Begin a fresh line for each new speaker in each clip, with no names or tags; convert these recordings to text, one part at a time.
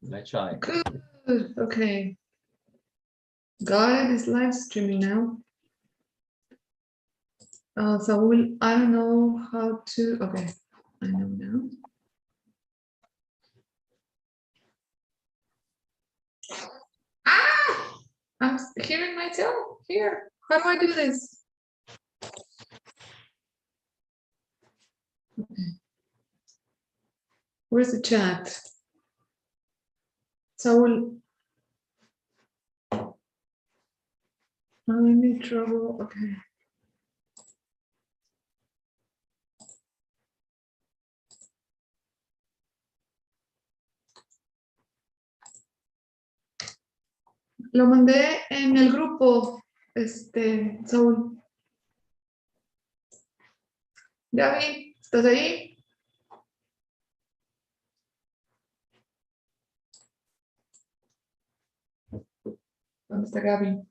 Let's try.
Good. Okay. Got it. It's live streaming now. Saul, I don't know how to. Okay, I know now. Ah! I'm hearing myself here. How do I do this? Okay. Where's the chat? Saul. I'm in trouble. Okay. Lo mandé en el grupo, Saúl. Gaby, ¿estás ahí? ¿Dónde está Gaby?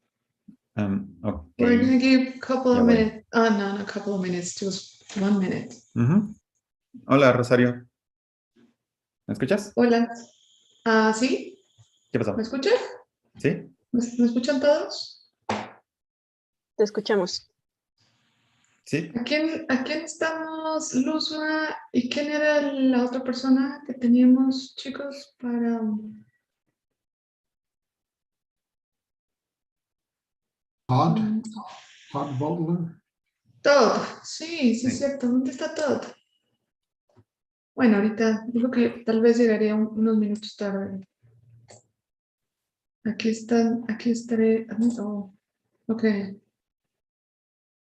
Okay.
We're going to give a couple of
Ya voy.
minutes. No, a couple of minutes, just 1 minute.
Hola, Rosario. ¿Me escuchas?
Hola. ¿Sí?
¿Qué pasó?
¿Me escuchas?
¿Sí?
¿Me escuchan todos?
Te escuchamos.
¿Sí?
¿A quién estamos, Luzma? ¿Y quién era la otra persona que teníamos, chicos, para...
Todd Butler.
Todd. Sí,
Sí.
es cierto. ¿Dónde está Todd? Bueno, ahorita digo que tal vez llegaría unos minutos tarde. Aquí estaré. Oh, ok.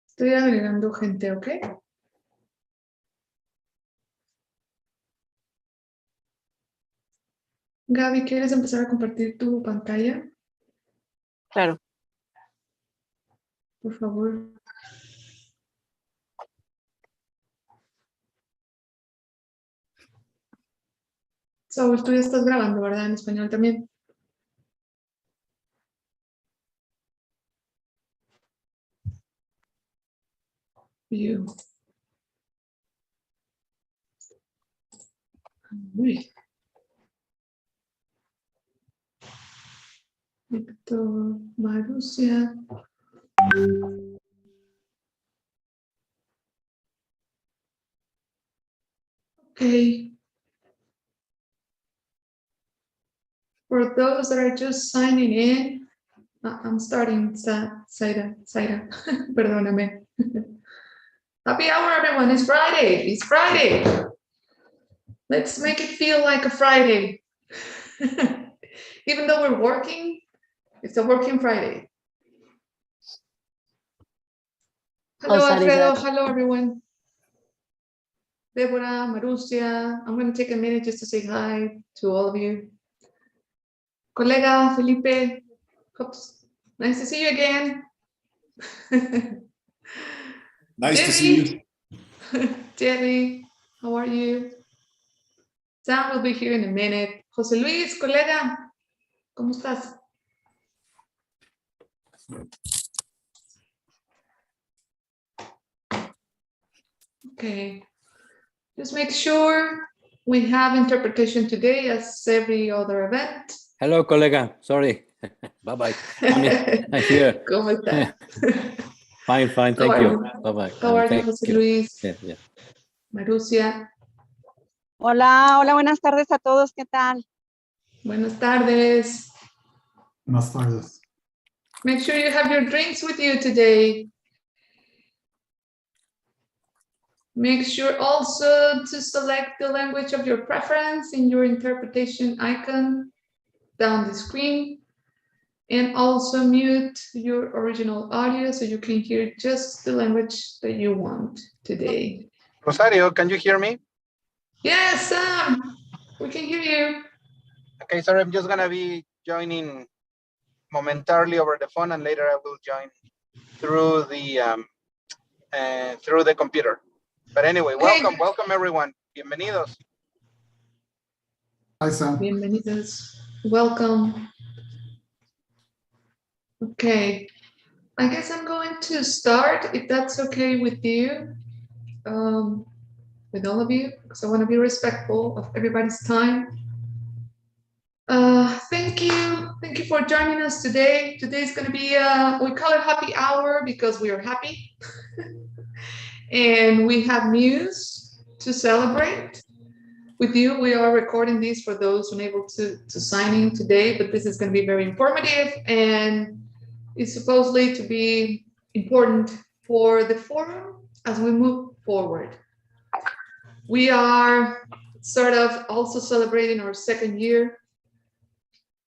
Estoy agregando gente, ¿ok? Gaby, ¿quieres empezar a compartir tu pantalla?
Claro.
Por favor. Saúl, tú ya estás grabando, ¿verdad? En español también. You. Uy. Víctor, Marusia. Okay. For those that are just signing in, I'm starting, Zaira. Perdóname. Happy hour, everyone. It's Friday. It's Friday. Let's make it feel like a Friday. Even though we're working, it's a working Friday. Hello, Alfredo. Hello, everyone. Deborah, Marusia. I'm going to take a minute just to say hi to all of you. Colega, Felipe. Nice to see you again.
Nice to see you.
Jerry, how are you? Sam will be here in a minute. José Luis, colega, ¿cómo estás? Okay, just make sure we have interpretation today as every other event.
Hello, colega. Sorry. Bye-bye. I'm here.
¿Cómo estás?
Fine, thank you. Bye-bye.
How are you, José Luis?
Yeah.
Marusia.
Hola, buenas tardes a todos. ¿Qué tal?
Buenas tardes.
Buenas tardes.
Make sure you have your drinks with you today. Make sure also to select the language of your preference in your interpretation icon down the screen, and also mute your original audio so you can hear just the language that you want today.
Rosario, can you hear me?
Yes, Sam, we can hear you.
Okay, sorry, I'm just gonna be joining momentarily over the phone, and later I will join through the computer. But anyway, welcome everyone. Bienvenidos.
Hi, Sam.
Bienvenidos. Welcome. Okay, I guess I'm going to start, if that's okay with you, with all of you, because I want to be respectful of everybody's time. thank you. Thank you for joining us today. Today's going to be, we call it happy hour because we are happy. And we have news to celebrate with you. We are recording this for those unable to sign in today, but this is going to be very informative and it's supposedly to be important for the forum as we move forward. We are sort of also celebrating our second year.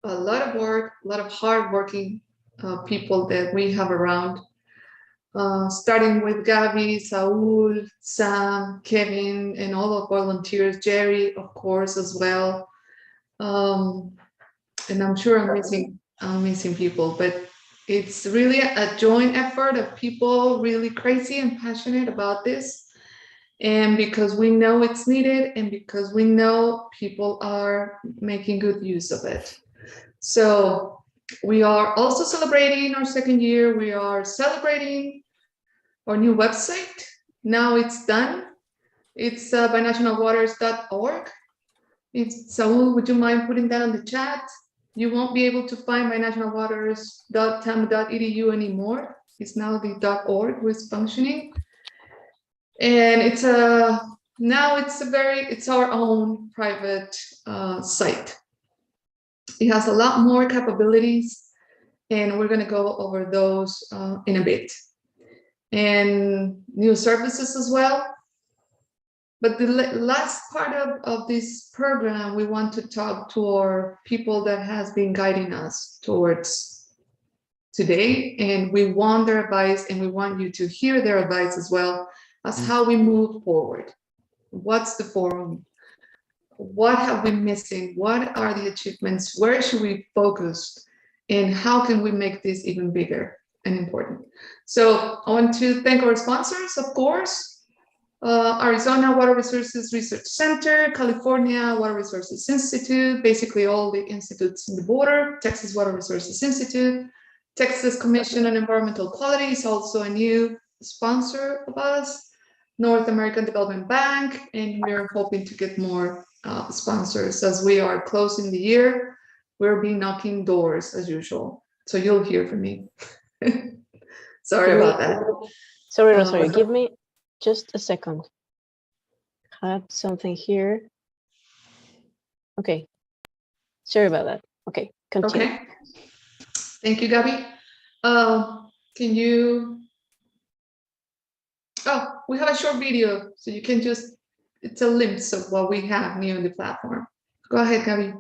A lot of work, a lot of hardworking people that we have around, starting with Gabby, Saul, Sam, Kevin, and all of our volunteers, Jerry, of course, as well. And I'm sure I'm missing people, but it's really a joint effort of people really crazy and passionate about this. And because we know it's needed and because we know people are making good use of it. So we are also celebrating our second year. We are celebrating our new website. Now it's done. It's binationalwaters.org. Saul, would you mind putting that on the chat? You won't be able to find binationalwaters.tam.edu anymore. It's now the .org who is functioning. And it's our own private site. It has a lot more capabilities, and we're going to go over those in a bit. And new services as well. But the last part of this program, we want to talk to our people that has been guiding us towards today, and we want their advice, and we want you to hear their advice as well as how we move forward. What's the forum? What have we missing? What are the achievements? Where should we focus? And how can we make this even bigger and important? So I want to thank our sponsors, of course, Arizona Water Resources Research Center, California Water Resources Institute, basically all the institutes in the border, Texas Water Resources Institute, Texas Commission on Environmental Quality is also a new sponsor of us, North American Development Bank, and we're hoping to get more sponsors as we are closing the year. We'll be knocking doors as usual, so you'll hear from me. Sorry about that.
Sorry, Rosario, give me just a second. Had something here. Okay, sorry about that. Okay, continue.
Okay, thank you, Gabby. Can you? Oh, we have a short video, so you can just, it's a glimpse of what we have new on the platform. Go ahead, Gabby.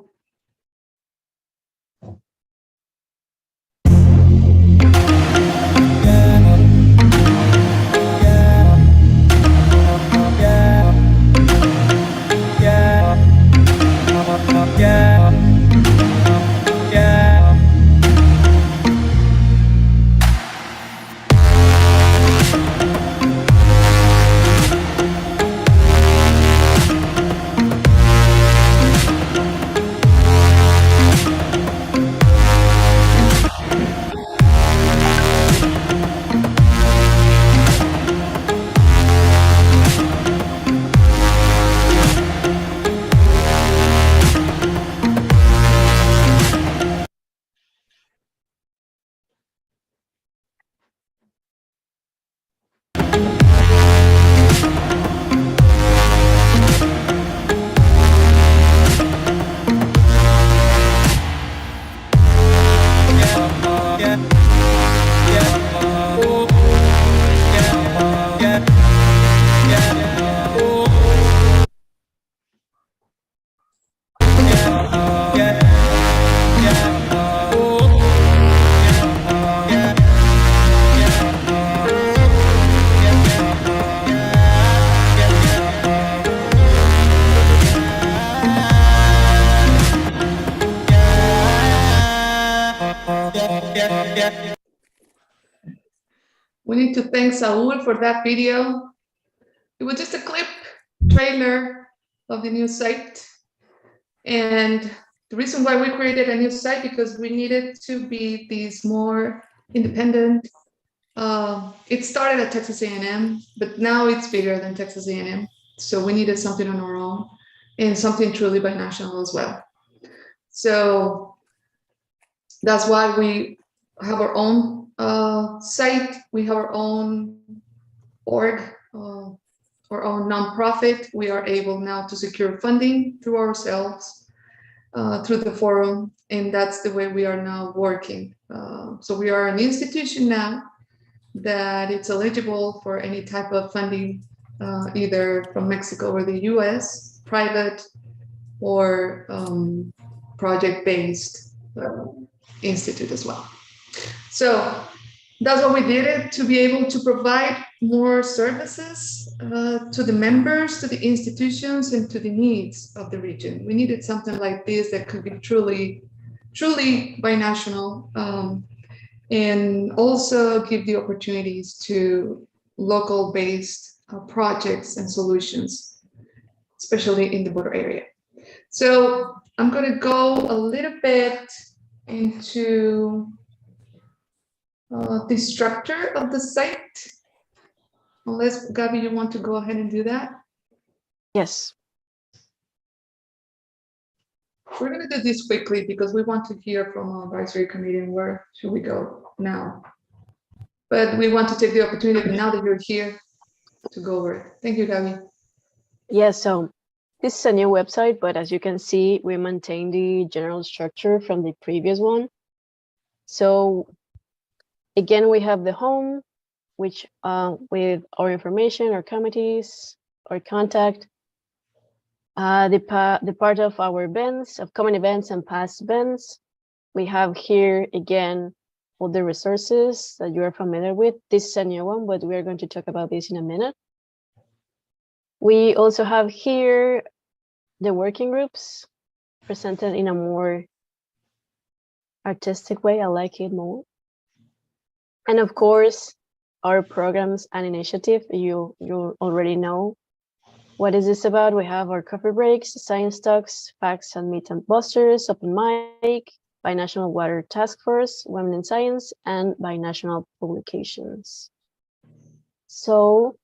We need to thank Saul for that video. It was just a clip trailer of the new site. And the reason why we created a new site, because we needed to be these more independent. It started at Texas A&M, but now it's bigger than Texas A&M. So we needed something on our own and something truly binational as well. So That's why we have our own site, we have our own org, our own nonprofit. We are able now to secure funding through ourselves, through the forum, and that's the way we are now working. So we are an institution now that it's eligible for any type of funding, either from Mexico or the US, private or project-based institute as well. So that's what we did to be able to provide more services to the members, to the institutions, and to the needs of the region. We needed something like this that could be truly binational, and also give the opportunities to local-based projects and solutions, especially in the border area. So I'm going to go a little bit into the structure of the site. Unless, Gabby, you want to go ahead and do that?
Yes.
We're going to do this quickly because we want to hear from our advisory committee and where should we go now. But we want to take the opportunity now that you're here to go over it. Thank you, Gabby.
Yeah, so this is a new website, but as you can see, we maintain the general structure from the previous one. So again, we have the home, which with our information, our committees, our contact, the part of our events, upcoming events and past events. We have here again all the resources that you are familiar with. This is a new one, but we are going to talk about this in a minute. We also have here the working groups presented in a more artistic way. I like it more. And of course, our programs and initiative, you already know. What is this about? We have our coffee breaks, science talks, facts and meet and busters, open mic, Binational Water Task Force, Women in Science, and Binational Publications. So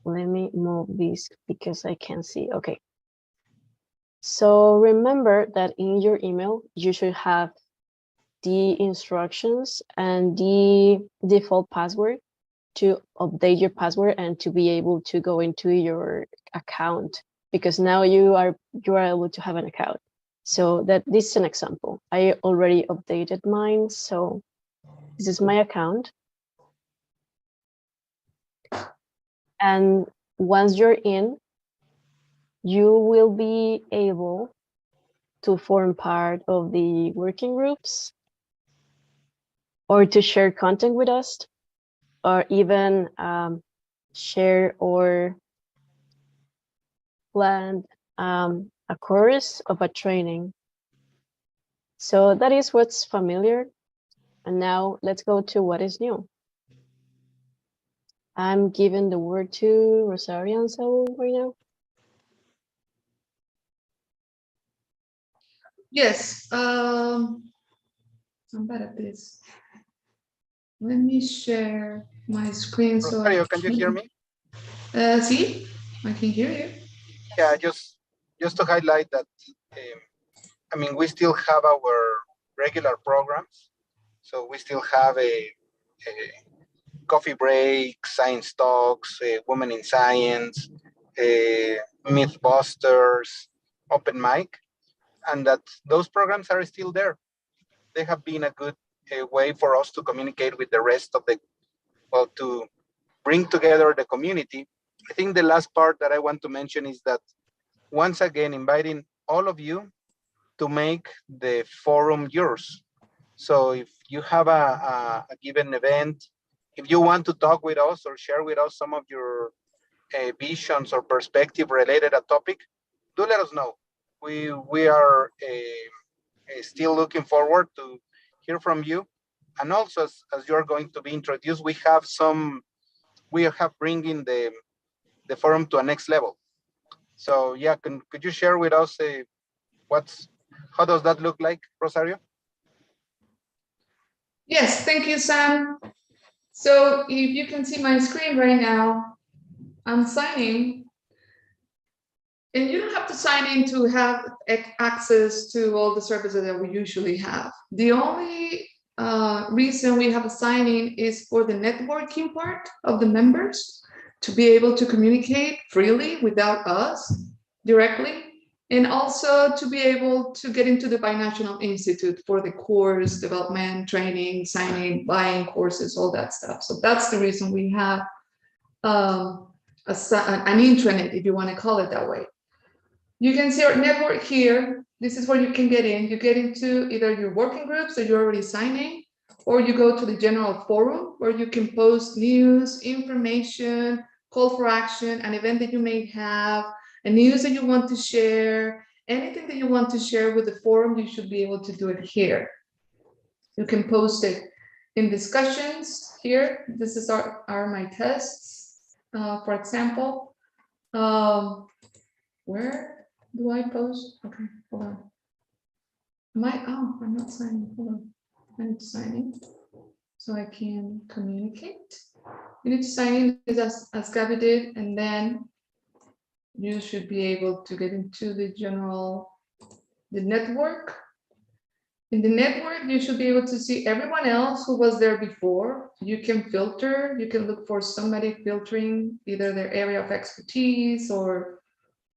let me move this because I can't see. Okay. So remember that in your email, you should have the instructions and the default password to update your password and to be able to go into your account, because now you are able to have an account. So that this is an example. I already updated mine. So this is my account. And once you're in, you will be able to form part of the working groups or to share content with us, or even share or plan a course of a training. So that is what's familiar. And now let's go to what is new. I'm giving the word to Rosario and Saul right now.
Yes, I'm bad at this. Let me share my screen.
Rosario, can you hear me?
See, I can hear you.
Yeah, just to highlight that, I mean, we still have our regular programs. So we still have a coffee break, science talks, women in science, mythbusters, open mic, and that those programs are still there. They have been a good way for us to communicate with the rest of the, well, to bring together the community. I think the last part that I want to mention is that once again, inviting all of you to make the forum yours. So if you have a given event, if you want to talk with us or share with us some of your visions or perspective related to a topic, do let us know. We are still looking forward to hear from you. And also, as you're going to be introduced, we have bringing the forum to a next level. So yeah, could you share with us how does that look like, Rosario?
Yes, thank you, Sam. So if you can see my screen right now, I'm signing. And you don't have to sign in to have access to all the services that we usually have. The only reason we have a sign in is for the networking part of the members to be able to communicate freely without us directly, and also to be able to get into the Binational Institute for the course development, training, signing, buying courses, all that stuff. So that's the reason we have an intranet, if you want to call it that way. You can see our network here. This is where you can get in. You get into either your working groups that you're already signing, or you go to the general forum where you can post news, information, call for action, an event that you may have, a news that you want to share, anything that you want to share with the forum, you should be able to do it here. You can post it in discussions here. This is are my tests, for example. Where do I post? Okay, hold on. I'm not signing. Hold on. I need to sign in so I can communicate. You need to sign in as Gabby did, and then you should be able to get into the network. In the network, you should be able to see everyone else who was there before. You can filter, you can look for somebody filtering either their area of expertise or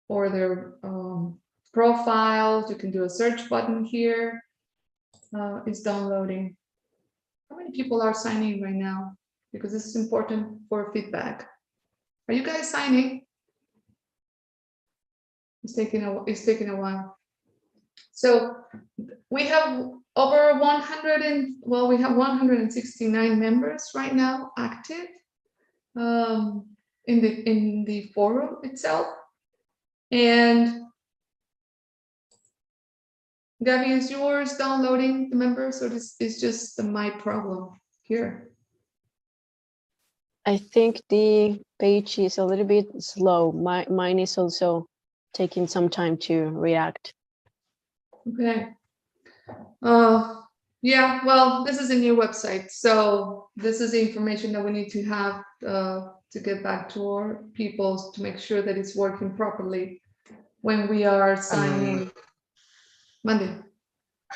their profiles. You can do a search button here. It's downloading. How many people are signing right now? Because this is important for feedback. Are you guys signing? It's taking a while. So we have over 169 members right now active in the forum itself. And Gabby, is yours downloading the members, or this is just my problem here?
I think the page is a little bit slow. Mine is also taking some time to react.
Okay. Yeah, well, this is a new website, so this is the information that we need to have to get back to our people to make sure that it's working properly when we are signing Monday.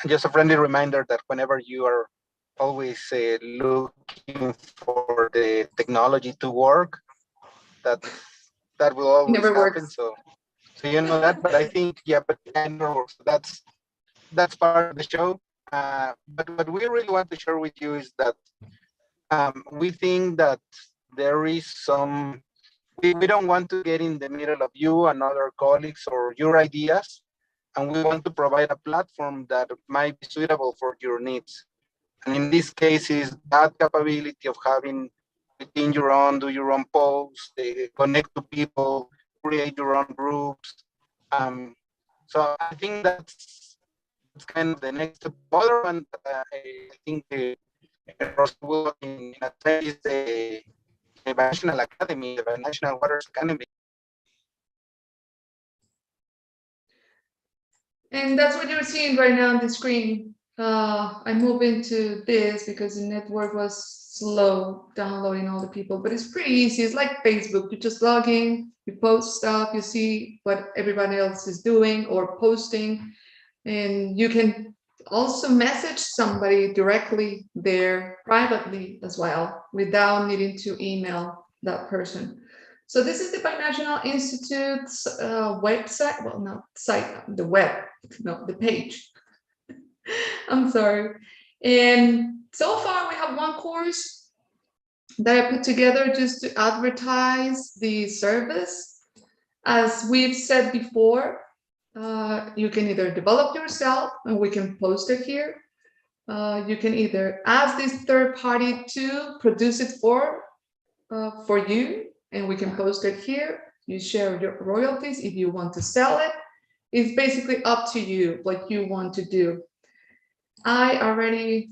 Just a friendly reminder that whenever you are always looking for the technology to work, that will always
never
happen.
Works.
So you know that, but I think, yeah, but it never works. That's part of the show. But what we really want to share with you is that we think that there is some, we don't want to get in the middle of you and other colleagues or your ideas, and we want to provide a platform that might be suitable for your needs. And in this case is that capability of having within your own, do your own posts, connect to people, create your own groups. So I think that's kind of the next step. Other one, I think will in attend is the Binational Academy, the Binational Waters Academy.
And that's what you're seeing right now on the screen. I move into this because the network was slow downloading all the people, but it's pretty easy. It's like Facebook. You just log in, you post stuff, you see what everybody else is doing or posting, and you can also message somebody directly there privately as well without needing to email that person. So this is the Binational Institute's website. Well, not site, the web, no, the page. I'm sorry. And so far we have one course that I put together just to advertise the service. As we've said before, you can either develop yourself and we can post it here. You can either ask this third party to produce it for you, and we can post it here. You share your royalties if you want to sell it. It's basically up to you what you want to do. I already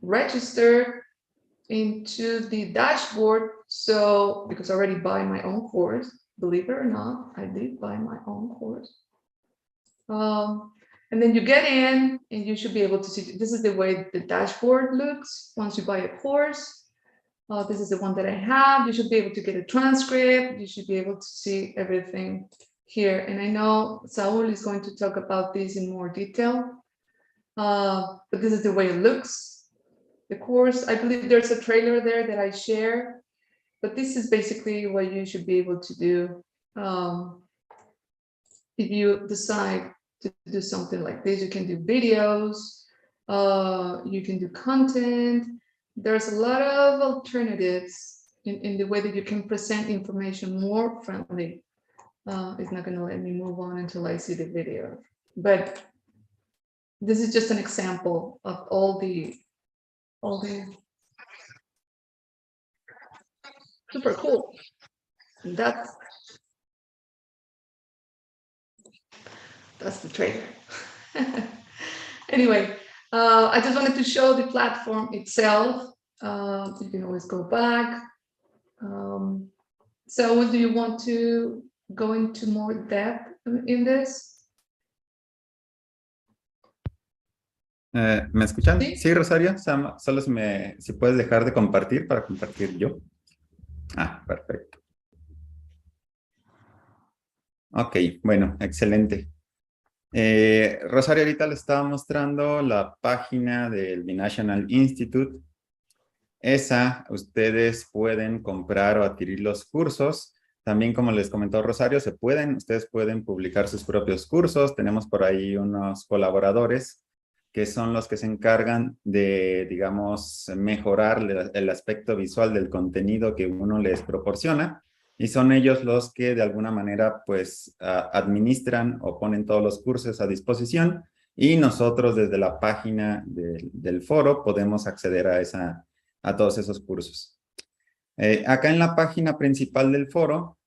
registered into the dashboard, so because I already buy my own course, believe it or not, I did buy my own course. And then you get in and you should be able to see, this is the way the dashboard looks once you buy a course. This is the one that I have. You should be able to get a transcript. You should be able to see everything here. And I know Saul is going to talk about this in more detail, but this is the way it looks. The course, I believe there's a trailer there that I share, but this is basically what you should be able to do if you decide to do something like this. You can do videos, you can do content. There's a lot of alternatives in the way that you can present information more friendly. It's not going to let me move on until I see the video, but this is just an example of all the super cool. That's the trailer. Anyway, I just wanted to show the platform itself. You can always go back. So do you want to go into more depth in this?
¿Me escuchan?
Sí.
Sí, Rosario. Solo si puedes dejar de compartir para compartir yo. Ah, perfecto. Ok, bueno, excelente. Rosario ahorita le estaba mostrando la página del Binational Institute. Esa, ustedes pueden comprar o adquirir los cursos. También, como les comentó Rosario, ustedes pueden publicar sus propios cursos. Tenemos por ahí unos colaboradores que son los que se encargan de, digamos, mejorar el aspecto visual del contenido que uno les proporciona. Y son ellos los que de alguna manera pues administran o ponen todos los cursos a disposición. Y nosotros desde la página del foro podemos acceder a todos esos cursos. Acá en la página principal del foro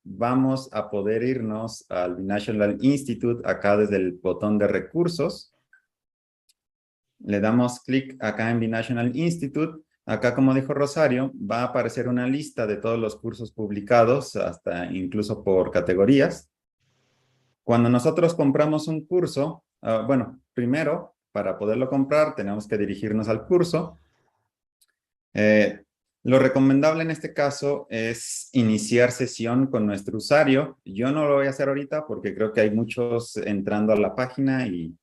vamos a poder irnos al Binational Institute acá desde el botón de recursos. Le damos clic acá en Binational Institute. Acá, como dijo Rosario, va a aparecer una lista de todos los cursos publicados, hasta incluso por categorías. Cuando nosotros compramos un curso, bueno, primero, para poderlo comprar, tenemos que dirigirnos al curso. Lo recomendable en este caso es iniciar sesión con nuestro usuario. Yo no lo voy a hacer ahorita porque creo que hay muchos entrando a la página y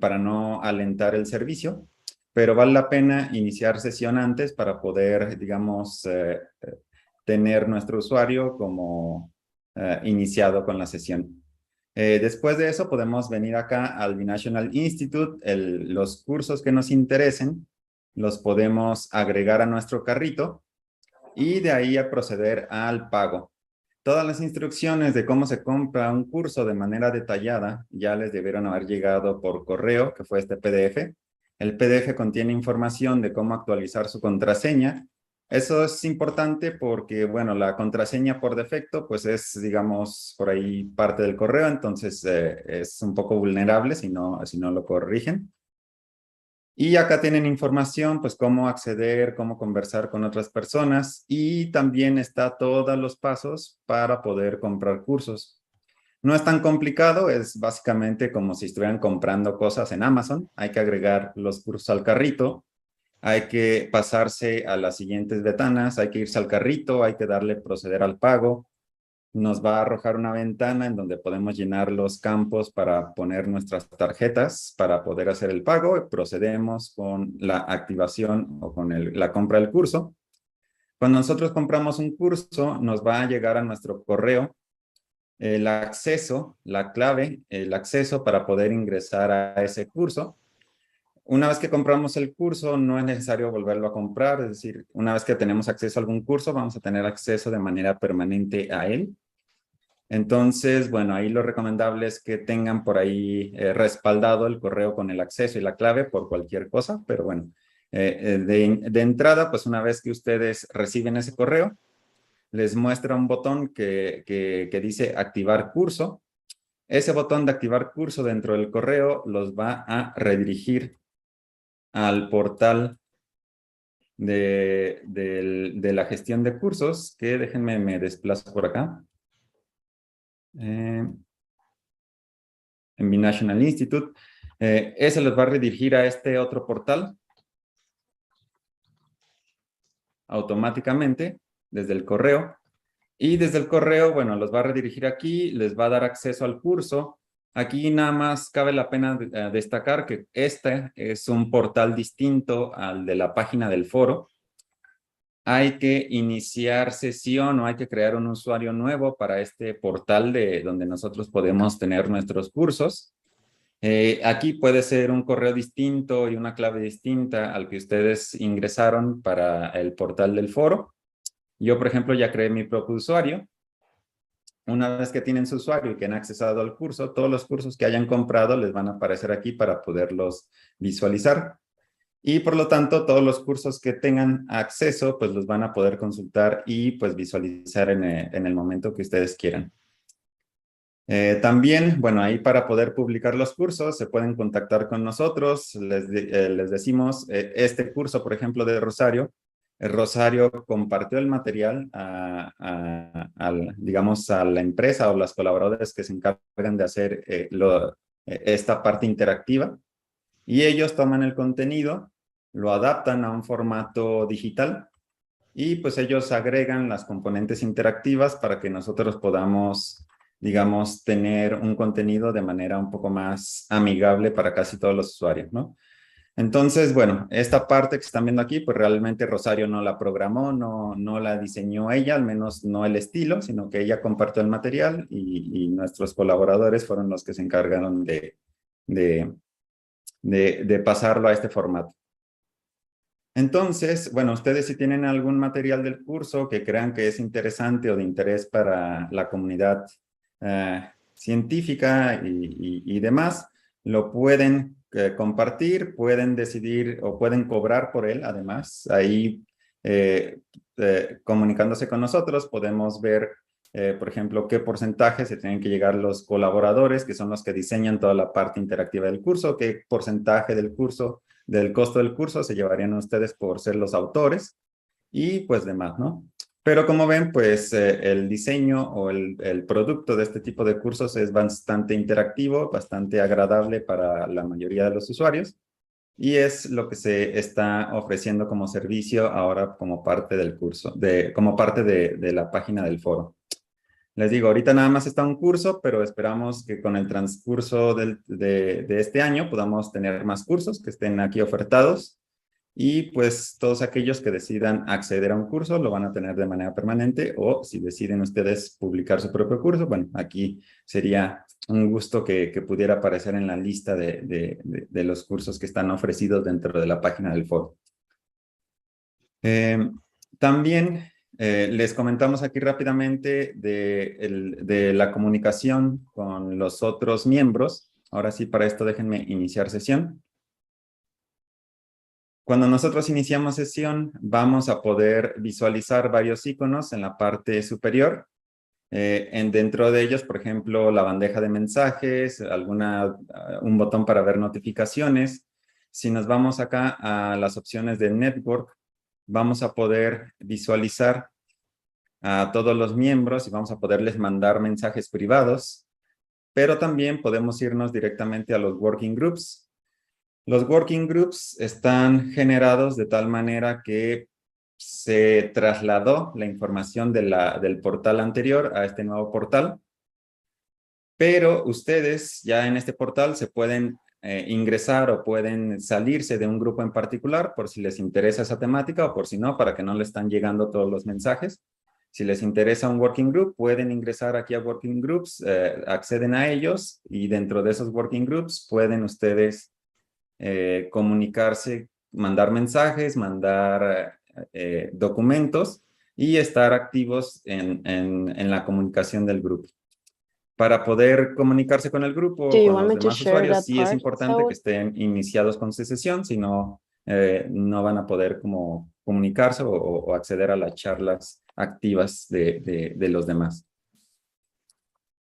para no alentar el servicio, pero vale la pena iniciar sesión antes para poder, digamos, tener nuestro usuario como iniciado con la sesión. Después de eso podemos venir acá al Binational Institute, los cursos que nos interesen los podemos agregar a nuestro carrito y de ahí a proceder al pago. Todas las instrucciones de cómo se compra un curso de manera detallada ya les debieron haber llegado por correo, que fue este PDF. El PDF contiene información de cómo actualizar su contraseña. Eso es importante porque, bueno, la contraseña por defecto, pues es, digamos, por ahí parte del correo, entonces es un poco vulnerable si no lo corrigen. Y acá tienen información, pues cómo acceder, cómo conversar con otras personas y también está todos los pasos para poder comprar cursos. No es tan complicado, es básicamente como si estuvieran comprando cosas en Amazon. Hay que agregar los cursos al carrito, hay que pasarse a las siguientes ventanas, hay que irse al carrito, hay que darle proceder al pago. Nos va a arrojar una ventana en donde podemos llenar los campos para poner nuestras tarjetas para poder hacer el pago. Procedemos con la activación o con la compra del curso. Cuando nosotros compramos un curso, nos va a llegar a nuestro correo el acceso, la clave, el acceso para poder ingresar a ese curso. Una vez que compramos el curso, no es necesario volverlo a comprar, es decir, una vez que tenemos acceso a algún curso, vamos a tener acceso de manera permanente a él. Entonces, bueno, ahí lo recomendable es que tengan por ahí respaldado el correo con el acceso y la clave por cualquier cosa, pero bueno, de entrada, pues una vez que ustedes reciben ese correo, les muestra un botón que dice activar curso. Ese botón de activar curso dentro del correo los va a redirigir al portal de la gestión de cursos, que déjenme, me desplazo por acá. En Binational Institute. Ese los va a redirigir a este otro portal automáticamente desde el correo. Y desde el correo, bueno, los va a redirigir aquí, les va a dar acceso al curso. Aquí nada más cabe la pena destacar que este es un portal distinto al de la página del foro. Hay que iniciar sesión o hay que crear un usuario nuevo para este portal donde nosotros podemos tener nuestros cursos. Aquí puede ser un correo distinto y una clave distinta al que ustedes ingresaron para el portal del foro. Yo, por ejemplo, ya creé mi propio usuario. Una vez que tienen su usuario y que han accesado al curso, todos los cursos que hayan comprado les van a aparecer aquí para poderlos visualizar. Y por lo tanto, todos los cursos que tengan acceso, pues los van a poder consultar y pues visualizar en el momento que ustedes quieran. También, bueno, ahí para poder publicar los cursos se pueden contactar con nosotros. Les decimos, este curso, por ejemplo, de Rosario, Rosario compartió el material digamos, a la empresa o las colaboradores que se encargan de hacer esta parte interactiva. Y ellos toman el contenido, lo adaptan a un formato digital y pues ellos agregan las componentes interactivas para que nosotros podamos, digamos, tener un contenido de manera un poco más amigable para casi todos los usuarios, ¿no? Entonces, bueno, esta parte que están viendo aquí, pues realmente Rosario no la programó, no la diseñó ella, al menos no el estilo, sino que ella compartió el material y nuestros colaboradores fueron los que se encargaron de pasarlo a este formato. Entonces, bueno, ustedes si tienen algún material del curso que crean que es interesante o de interés para la comunidad científica y demás, lo pueden compartir, pueden decidir o pueden cobrar por él, además. Ahí, comunicándose con nosotros, podemos ver, por ejemplo, qué porcentaje se tienen que llegar los colaboradores, que son los que diseñan toda la parte interactiva del curso, qué porcentaje del curso, del costo del curso se llevarían ustedes por ser los autores y pues demás, ¿no? Pero como ven, pues el diseño o el producto de este tipo de cursos es bastante interactivo, bastante agradable para la mayoría de los usuarios y es lo que se está ofreciendo como servicio ahora como parte del curso, como parte de la página del foro. Les digo, ahorita nada más está un curso, pero esperamos que con el transcurso de este año podamos tener más cursos que estén aquí ofertados y pues todos aquellos que decidan acceder a un curso lo van a tener de manera permanente o si deciden ustedes publicar su propio curso, bueno, aquí sería un gusto que pudiera aparecer en la lista de los cursos que están ofrecidos dentro de la página del foro. También les comentamos aquí rápidamente de la comunicación con los otros miembros. Ahora sí, para esto déjenme iniciar sesión. Cuando nosotros iniciamos sesión, vamos a poder visualizar varios iconos en la parte superior. Dentro de ellos, por ejemplo, la bandeja de mensajes, un botón para ver notificaciones. Si nos vamos acá a las opciones de Network, vamos a poder visualizar a todos los miembros y vamos a poderles mandar mensajes privados, pero también podemos irnos directamente a los Working Groups. Los Working Groups están generados de tal manera que se trasladó la información del portal anterior a este nuevo portal, pero ustedes ya en este portal se pueden ingresar o pueden salirse de un grupo en particular por si les interesa esa temática o por si no, para que no les están llegando todos los mensajes. Si les interesa un working group, pueden ingresar aquí a working groups, acceden a ellos y dentro de esos working groups pueden ustedes comunicarse, mandar mensajes, mandar documentos y estar activos en la comunicación del grupo. Para poder comunicarse con el grupo
Do
o
you
con
want
los
me to
demás
share
usuarios,
that
sí es
part?
importante que estén iniciados con su sesión, si no, no van a poder como comunicarse o acceder a las charlas activas de los demás.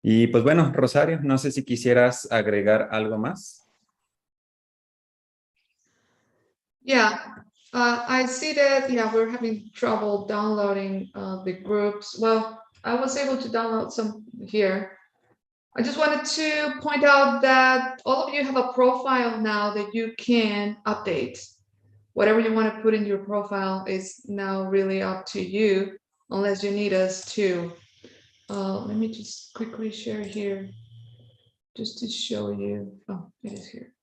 Y pues bueno, Rosario, no sé si quisieras agregar algo más.
Yeah, I see that, yeah, we're having trouble downloading the groups. Well, I was able to download some here. I just wanted to point out that all of you have a profile now that you can update. Whatever you want to put in your profile is now really up to you, unless you need us to Let me just quickly share here, just to show you. Oh, it is here.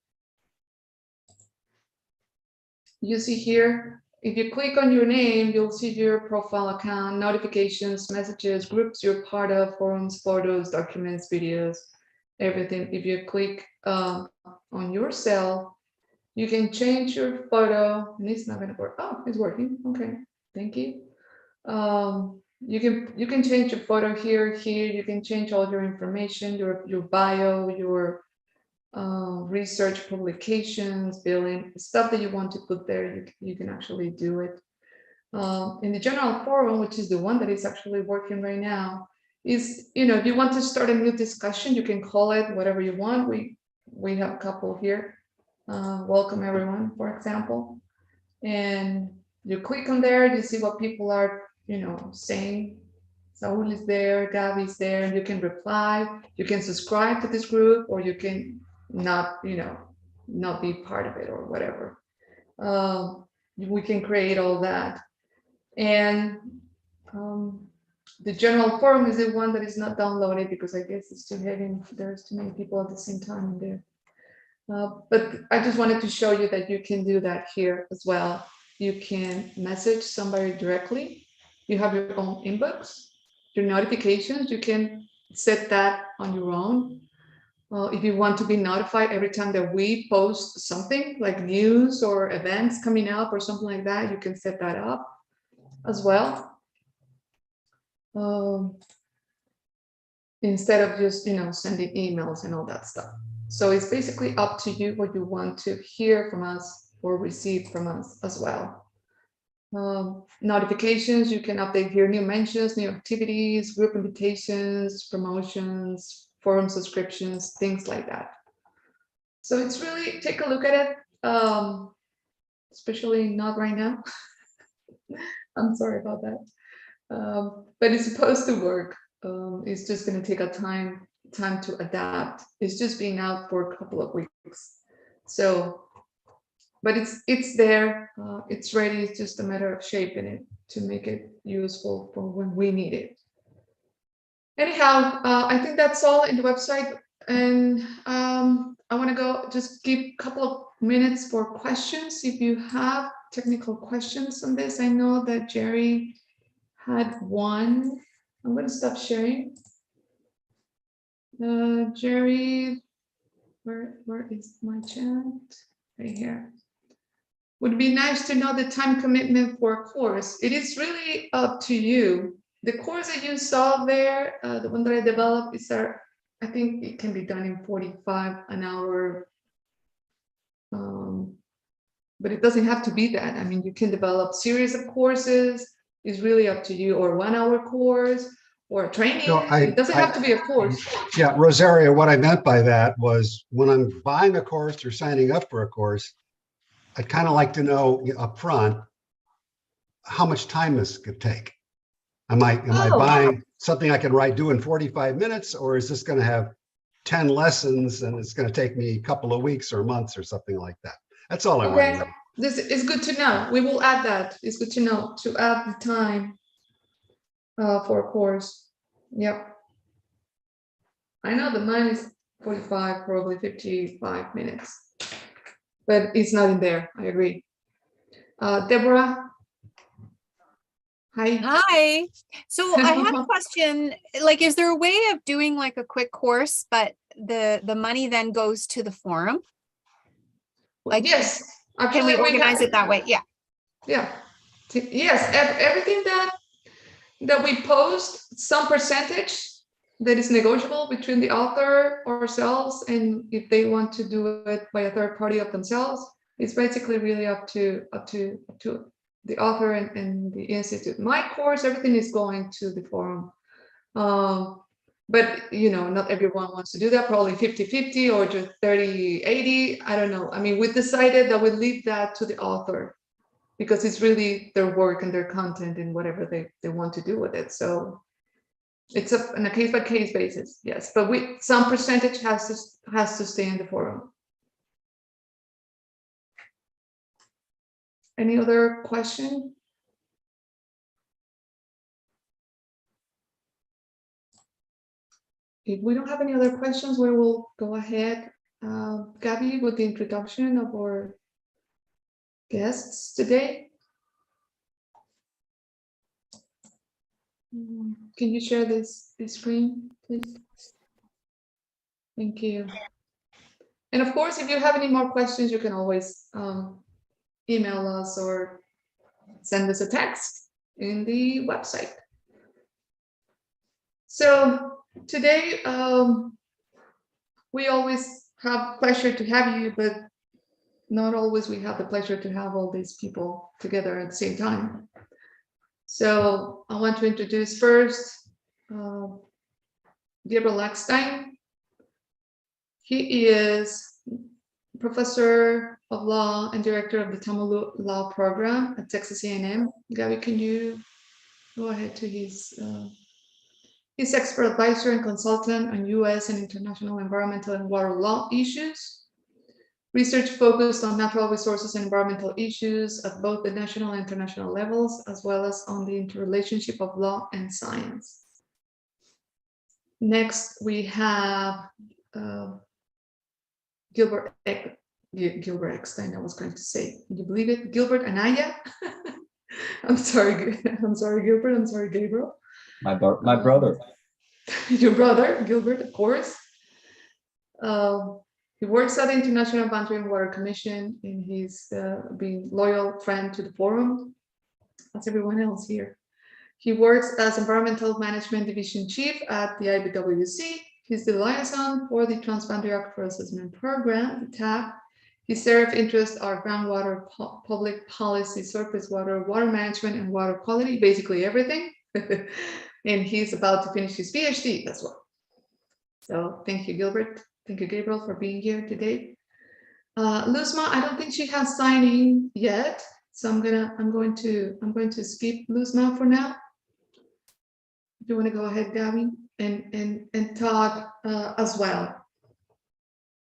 You see here, if you click on your name, you'll see your profile account, notifications, messages, groups you're part of, forums, photos, documents, videos, everything. If you click on yourself, you can change your photo, and it's not going to work. Oh, it's working. Okay, thank you. You can change your photo here. You can change all your information, your bio, your research, publications, billing, stuff that you want to put there. You can actually do it. In the general forum, which is the one that is actually working right now, is, if you want to start a new discussion, you can call it whatever you want. We have a couple here. Welcome everyone, for example. And you click on there, you see what people are, saying. Saul is there, Gaby's there, and you can reply. You can subscribe to this group, or you can not, not be part of it or whatever. We can create all that. And the general forum is the one that is not downloaded because I guess it's too heavy. There's too many people at the same time in there. But I just wanted to show you that you can do that here as well. You can message somebody directly. You have your own inbox, your notifications. You can set that on your own. If you want to be notified every time that we post something like news or events coming up or something like that, you can set that up as well. Instead of just, sending emails and all that stuff. So it's basically up to you what you want to hear from us or receive from us as well. Notifications, you can update here, new mentions, new activities, group invitations, promotions, forum subscriptions, things like that. So it's really, take a look at it, especially not right now. I'm sorry about that. But it's supposed to work. It's just going to take a time to adapt. It's just being out for a couple of weeks. So, but it's there. It's ready. It's just a matter of shaping it to make it useful for when we need it. Anyhow, I think that's all in the website. And I want to go just give a couple of minutes for questions. If you have technical questions on this, I know that Jerry had one. I'm going to stop sharing. Jerry, where is my chat? Right here. Would be nice to know the time commitment for a course. It is really up to you. The course that you saw there, the one that I developed, is I think it can be done in 45 an hour. But it doesn't have to be that. I mean, you can develop series of courses. It's really up to you, or 1 hour course, or a training.
No,
It doesn't have to be a course.
Yeah, Rosario, what I meant by that was when I'm buying a course or signing up for a course, I'd kind of like to know up front how much time this could take. Am I buying something I can do in 45 minutes, or is this going to have 10 lessons and it's going to take me a couple of weeks or months or something like that? That's all I want to know.
This is good to know. We will add that. It's good to know to add the time for a course. Yep. I know the mine is 45, probably 55 minutes, but it's not in there. I agree. Deborah. Hi.
Hi. So I had a question, like, is there a way of doing like a quick course, but the money then goes to the forum? Like,
yes.
Can we organize it that way? Yeah.
Yeah. Yes. Everything that we post, some percentage that is negotiable between the author or ourselves, and if they want to do it by a third party of themselves, it's basically really up to the author and the institute. My course, everything is going to the forum. But not everyone wants to do that, probably 50-50 or just 30-80. I don't know. I mean, we decided that we leave that to the author because it's really their work and their content and whatever they want to do with it. So it's on a case-by-case basis, yes. But some percentage has to stay in the forum. Any other question? if we don't have any other questions, we will go ahead, Gabby, with the introduction of our guests today. Can you share this screen, please? Thank you. And of course, if you have any more questions, you can always email us or send us a text in the website. So today, we always have pleasure to have you, but not always we have the pleasure to have all these people together at the same time. So I want to introduce first Gabriel Eckstein. He is professor of law and director of the Tamil Law Program at Texas A&M. Gabby, can you go ahead to his expert advisor and consultant on U.S. and international environmental and water law issues. Research focused on natural resources and environmental issues at both the national and international levels, as well as on the interrelationship of law and science. Next, we have Gilbert Eckstein, I was going to say. Can you believe it? Gilbert Anaya. I'm sorry, Gilbert. I'm sorry, Gabriel.
My brother.
Your brother, Gilbert, of course. He works at the International Boundary and Water Commission, and he's been loyal friend to the forum, as everyone else here. He works as Environmental Management Division Chief at the IBWC. He's the liaison for the Transboundary Aquifer Assessment Program, the TAP. His area of interest are groundwater, public policy, surface water, water management, and water quality, basically everything. And he's about to finish his PhD as well. So thank you, Gilbert. Thank you, Gabriel, for being here today. Luzma, I don't think she has signed in yet, so I'm going to skip Luzma for now. If you want to go ahead, Gabby, and talk as well.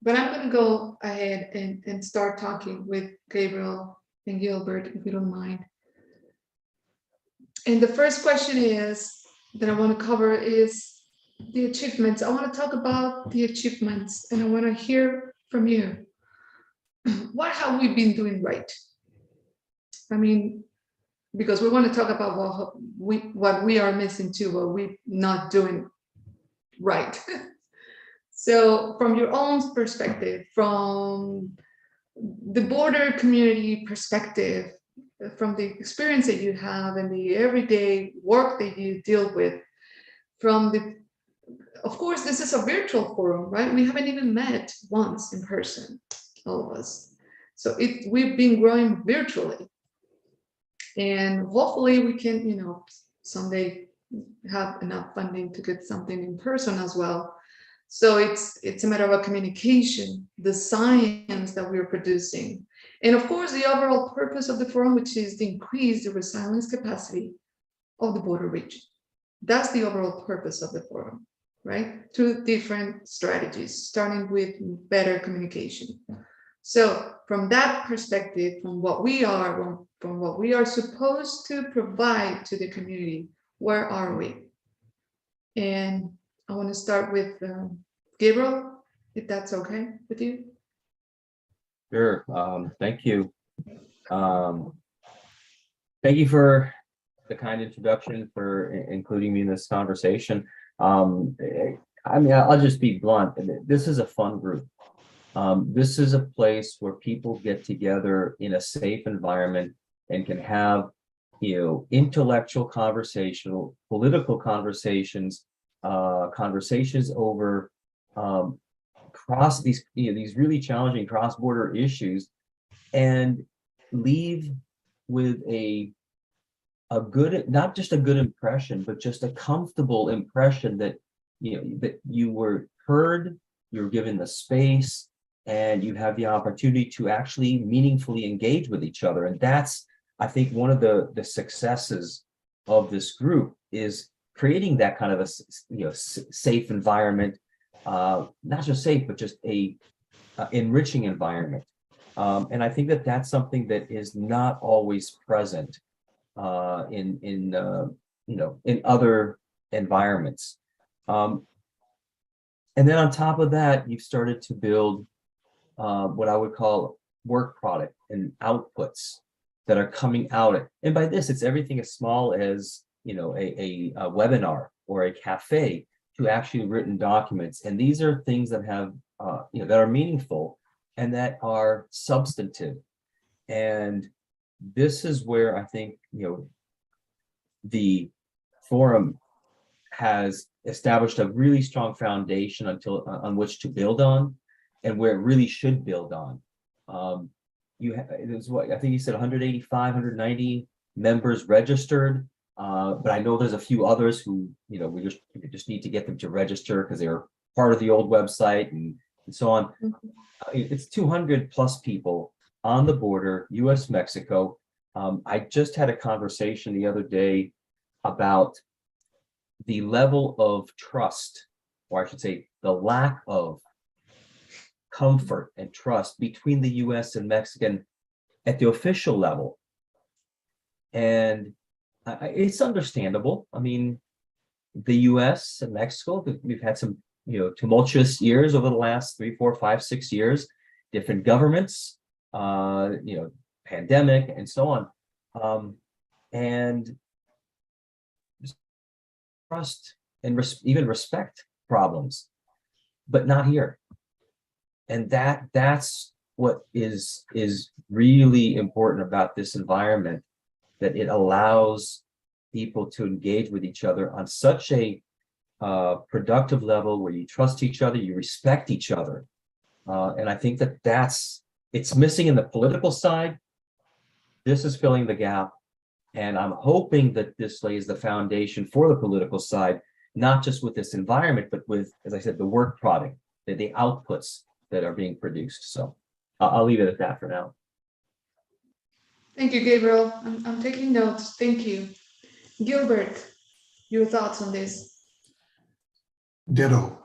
But I'm going to go ahead and start talking with Gabriel and Gilbert, if you don't mind. And the first question that I want to cover is the achievements. I want to talk about the achievements, and I want to hear from you. What have we been doing right? I mean, because we want to talk about what we are missing too, what we're not doing right. So from your own perspective, from the border community perspective, from the experience that you have and the everyday work that you deal with, of course, this is a virtual forum, right? We haven't even met once in person, all of us. So we've been growing virtually. And hopefully we can, someday have enough funding to get something in person as well. So it's a matter of a communication, the science that we're producing. And of course, the overall purpose of the forum, which is to increase the resilience capacity of the border region. That's the overall purpose of the forum, right? Through different strategies, starting with better communication. So from that perspective, from what we are supposed to provide to the community, where are we? And I want to start with Gabriel, if that's okay with you.
Sure. Thank you. Thank you for the kind introduction, for including me in this conversation. I mean, I'll just be blunt. This is a fun group. This is a place where people get together in a safe environment and can have, intellectual conversational, political conversations, conversations over cross these really challenging cross-border issues, and leave with a good, not just a good impression, but just a comfortable impression that that you were heard, you were given the space, and you have the opportunity to actually meaningfully engage with each other. And that's, I think, one of the successes of this group, is creating that kind of a safe environment, not just safe, but just a enriching environment. And I think that that's something that is not always present in other environments. And then on top of that, you've started to build what I would call work product and outputs that are coming out. And by this, it's everything as small as, you know, a webinar or a cafe to actually written documents. And these are things that have, you know, that are meaningful and that are substantive. And this is where I think, you know, the forum has established a really strong foundation on which to build on, and where it really should build on. There's what I think you said 185, 190 members registered, but I know there's a few others who, you know, we just need to get them to register because they were part of the old website and so on. It's 200 plus people on the border, US Mexico. I just had a conversation the other day about the level of trust, or I should say the lack of comfort and trust between the US and Mexican at the official level. And it's understandable. I mean, the US and Mexico, we've had some, you know, tumultuous years over the last 3, 4, 5, 6 years, different governments, you know, pandemic and so on. And trust and even respect problems, but not here. And that's what is really important about this environment, that it allows people to engage with each other on such a productive level where you trust each other, you respect each other. And I think it's missing in the political side. This is filling the gap. And I'm hoping that this lays the foundation for the political side, not just with this environment, but with, as I said, the work product, the outputs that are being produced. So I'll leave it at that for now.
Thank you, Gabriel. I'm taking notes. Thank you. Gilbert, your thoughts on this?
Ditto.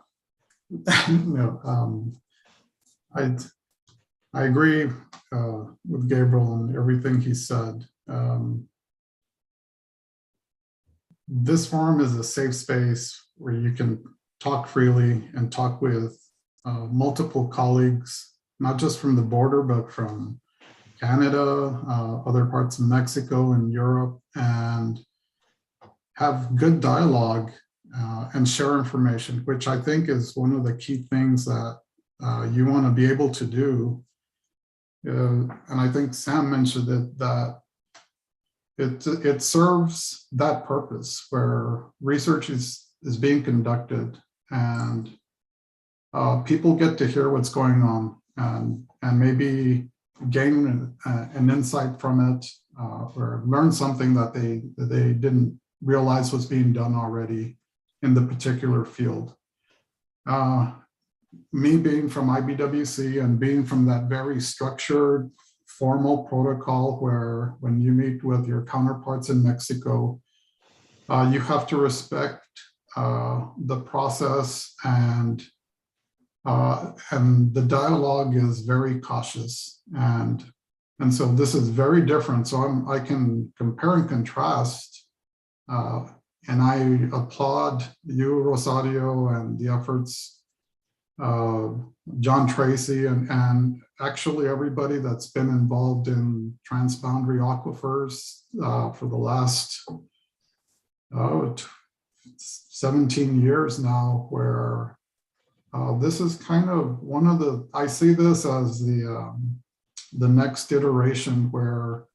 No, I agree with Gabriel on everything he said. This forum is a safe space where you can talk freely and talk with multiple colleagues, not just from the border, but from Canada, other parts of Mexico and Europe, and have good dialogue and share information, which I think is one of the key things that you want to be able to do. And I think Sam mentioned it, that it serves that purpose where research is being conducted and people get to hear what's going on and maybe gain an insight from it or learn something that they didn't realize was being done already in the particular field. Me being from IBWC and being from that very structured, formal protocol where when you meet with your counterparts in Mexico, you have to respect the process, and the dialogue is very cautious, and so this is very different. So I can compare and contrast, and I applaud you, Rosario, and the efforts, John Tracy, and actually everybody that's been involved in transboundary aquifers for the last 17 years now, where this is kind of one of the, I see this as the next iteration where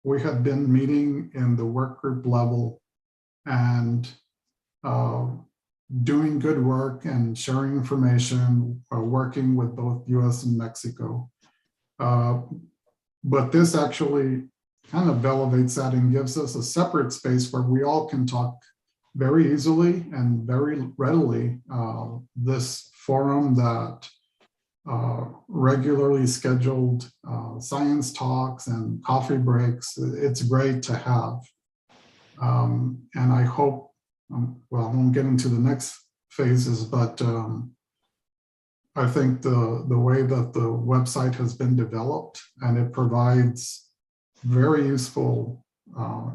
we have been meeting in the work group level and doing good work and sharing information, working with both US and Mexico. But this actually kind of elevates that and gives us a separate space where we all can talk very easily and very readily. This forum that regularly scheduled science talks and coffee breaks, it's great to have. And I hope, well, I won't get into the next phases, but I think the way that the website has been developed, and it provides very useful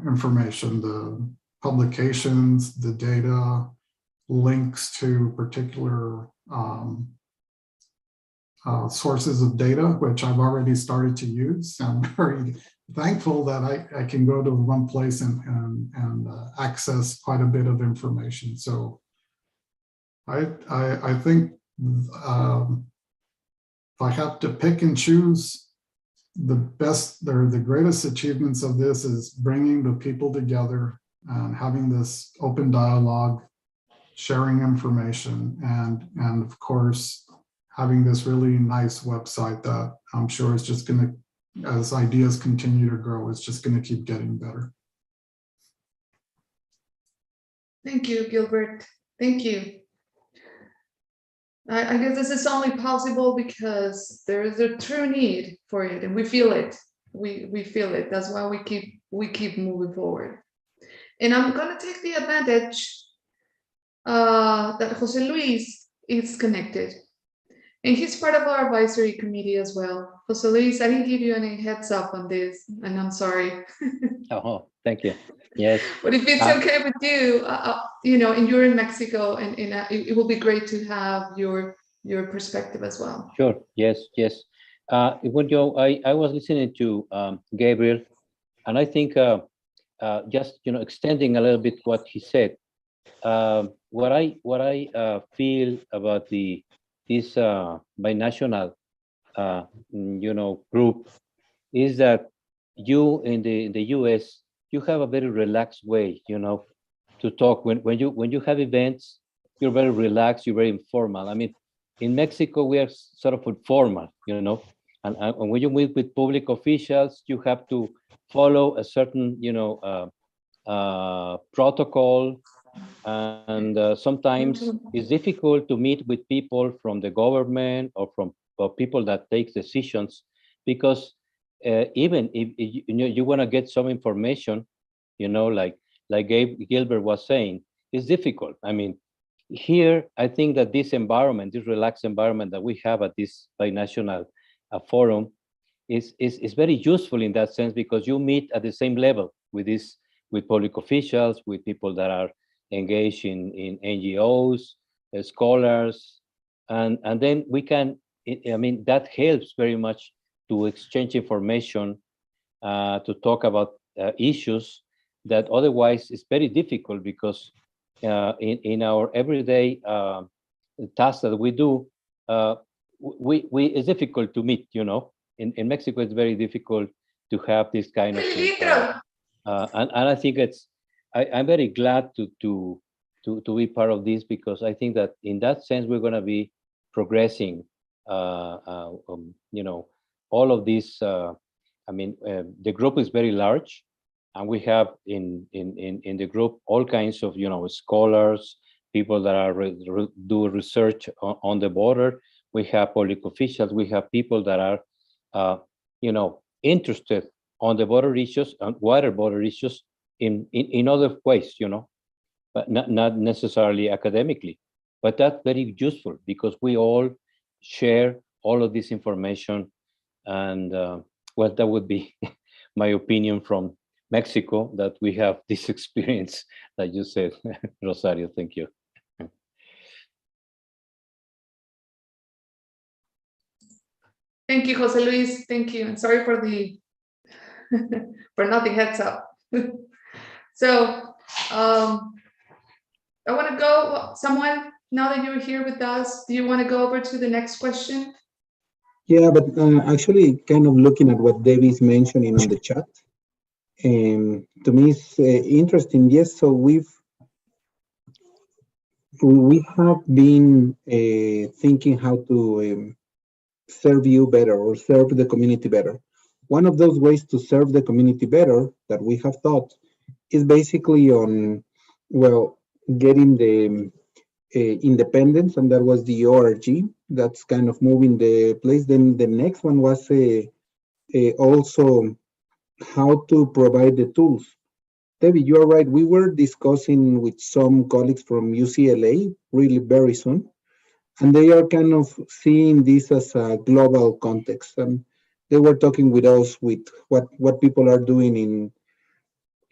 information, the publications, the data, links to particular sources of data, which I've already started to use. I'm very thankful that I can go to one place and access quite a bit of information. So I think if I have to pick and choose, the best or the greatest achievements of this is bringing the people together and having this open dialogue, sharing information, and of course, having this really nice website that I'm sure is just going to, as ideas continue to grow, it's just going to keep getting better.
Thank you, Gilbert. Thank you. I guess this is only possible because there is a true need for it, and we feel it. We feel it. That's why we keep moving forward. And I'm going to take the advantage that Jose Luis is connected, and he's part of our advisory committee as well. Jose Luis, I didn't give you any heads up on this, and I'm sorry.
Oh, thank you. Yes.
But if it's okay with you, you know, and you're in Mexico, and it will be great to have your perspective as well.
Sure. Yes. Yes. When I was listening to Gabriel, and I think just extending a little bit what he said. What I feel about this binational group is that you in the US, you have a very relaxed way, to talk. When you have events, you're very relaxed, you're very informal. I mean, in Mexico, we are sort of formal, and when you meet with public officials, you have to follow a certain, protocol, and sometimes it's difficult to meet with people from the government or from people that take decisions, because even if you want to get some information, like Gilbert was saying, it's difficult. I mean, here, I think that this environment, this relaxed environment that we have at this binational forum is very useful in that sense, because you meet at the same level with public officials, with people that are engaged in NGOs, scholars, and then we can, I mean, that helps very much to exchange information, to talk about issues that otherwise is very difficult, because in our everyday tasks that we do, it's difficult to meet, in Mexico, it's very difficult to have this kind of thing. And I think I'm very glad to be part of this, because I think that in that sense, we're going to be progressing, all of this. I mean, the group is very large, and we have in the group all kinds of, scholars, people that are do research on the border. We have public officials, we have people that are, interested on the border issues, on wider border issues in other ways, but not necessarily academically. But that's very useful, because we all share all of this information. And well, that would be my opinion from Mexico, that we have this experience that you said, Rosario. Thank you.
Thank you, Jose Luis. Thank you. And sorry for the for not the heads up. So I want to go, someone, now that you're here with us, do you want to go over to the next question?
Yeah, but actually kind of looking at what David's mentioning on the chat, to me it's interesting. Yes, so we have been thinking how to serve you better, or serve the community better. One of those ways to serve the community better that we have thought is basically on, well, getting the independence, and that was the ORG. That's kind of moving the place. Then the next one was also how to provide the tools. David, you are right. We were discussing with some colleagues from UCLA really very soon, and they are kind of seeing this as a global context. And they were talking with us with what people are doing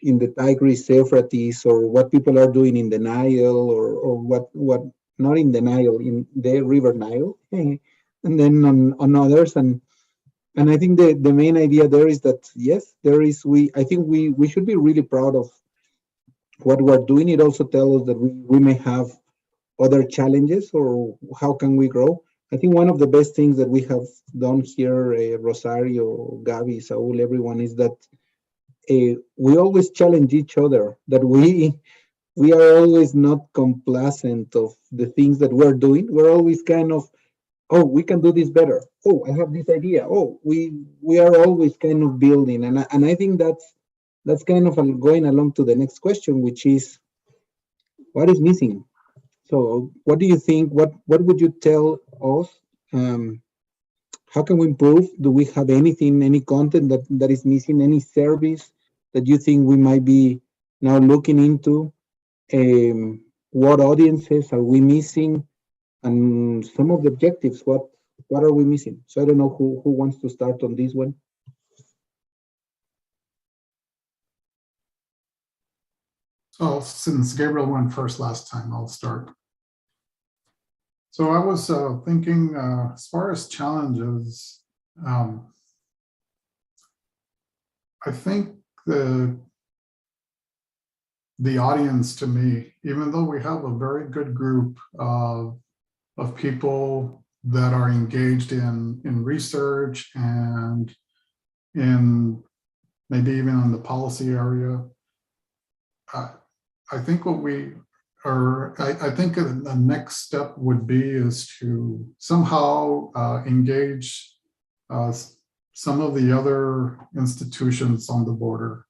in the Tigris Euphrates, or what people are doing in the Nile, or what not in the Nile, in the River Nile, and then on others. And I think the main idea there is that, yes, I think we should be really proud of what we're doing. It also tells us that we may have other challenges, or how can we grow. I think one of the best things that we have done here, Rosario, Gabi, Saul, everyone, is that we always challenge each other, that we are always not complacent of the things that we're doing. We're always kind of, oh, we can do this better. Oh, I have this idea. Oh, we are always kind of building. And I think that's kind of going along to the next question, which is, what is missing? So what do you think? What would you tell us? How can we improve? Do we have anything, any content that is missing, any service that you think we might be now looking into? What audiences are we missing? And some of the objectives, what are we missing? So I don't know who wants to start on this one.
So since Gabriel went first last time, I'll start. So I was thinking, as far as challenges, I think the audience, to me, even though we have a very good group of people that are engaged in research and in maybe even on the policy area, I think I think the next step would be is to somehow engage some of the other institutions on the border.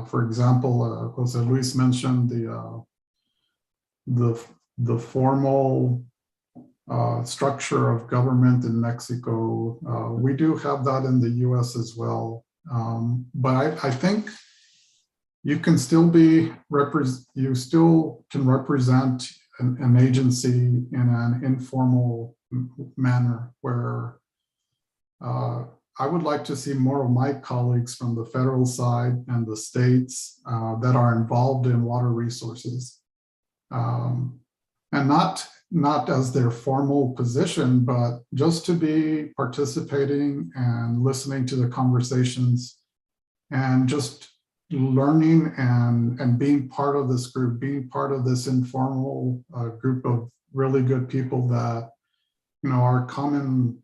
For example, Jose Luis mentioned the formal structure of government in Mexico. We do have that in the US as well. But I think you can still you still can represent an agency in an informal manner, where I would like to see more of my colleagues from the federal side and the states that are involved in water resources, and not as their formal position, but just to be participating and listening to the conversations, and just learning and being part of this group, being part of this informal group of really good people that, are common.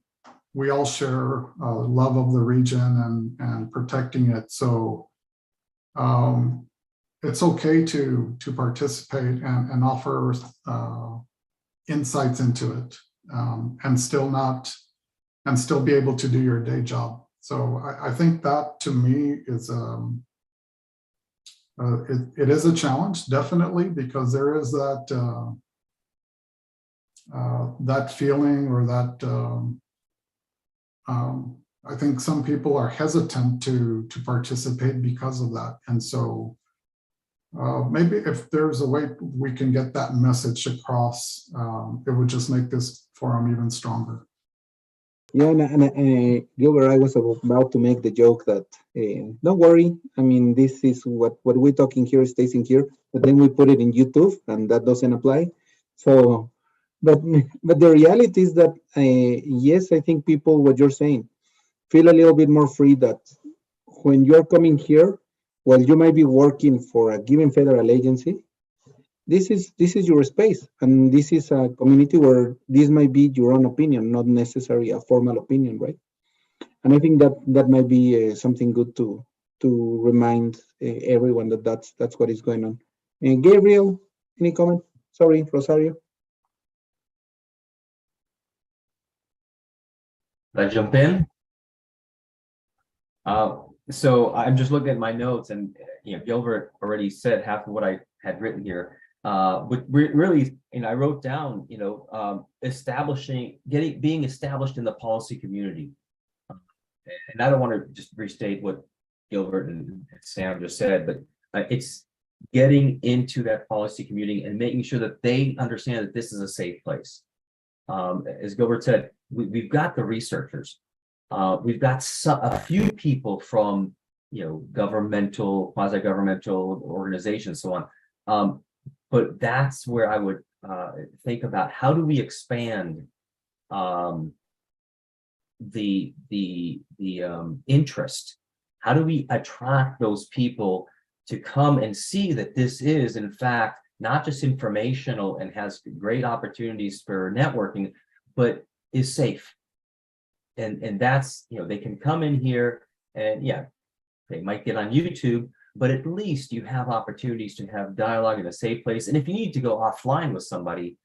We all share love of the region and protecting it. So it's okay to participate and offer insights into it, and still be able to do your day job. So I think that, to me, is it is a challenge, definitely, because there is that that feeling, or that I think some people are hesitant to participate because of that. And so maybe if there's a way we can get that message across, it would just make this forum even stronger.
Yeah, and Gilbert, I was about to make the joke that don't worry. I mean, this is what we're talking here stays in here, but then we put it in YouTube, and that doesn't apply. So, but the reality is that yes, I think people, what you're saying, feel a little bit more free, that when you're coming here, while you might be working for a given federal agency, this is your space, and this is a community where this might be your own opinion, not necessarily a formal opinion, right? And I think that might be something good to remind everyone that's what is going on. And Gabriel, any comment? Sorry, Rosario.
Can I jump in? So I'm just looking at my notes, and Gilbert already said half of what I had written here. But really, I wrote down, being established in the policy community. And I don't want to just restate what Gilbert and Sam just said, but it's getting into that policy community and making sure that they understand that this is a safe place. As Gilbert said, we've got the researchers. We've got a few people from governmental, quasi-governmental organizations, so on. But that's where I would think about how do we expand the interest? How do we attract those people to come and see that this is, in fact, not just informational and has great opportunities for networking, but is safe? And that's, they can come in here and they might get on YouTube, but at least you have opportunities to have dialogue in a safe place. And if you need to go offline with somebody,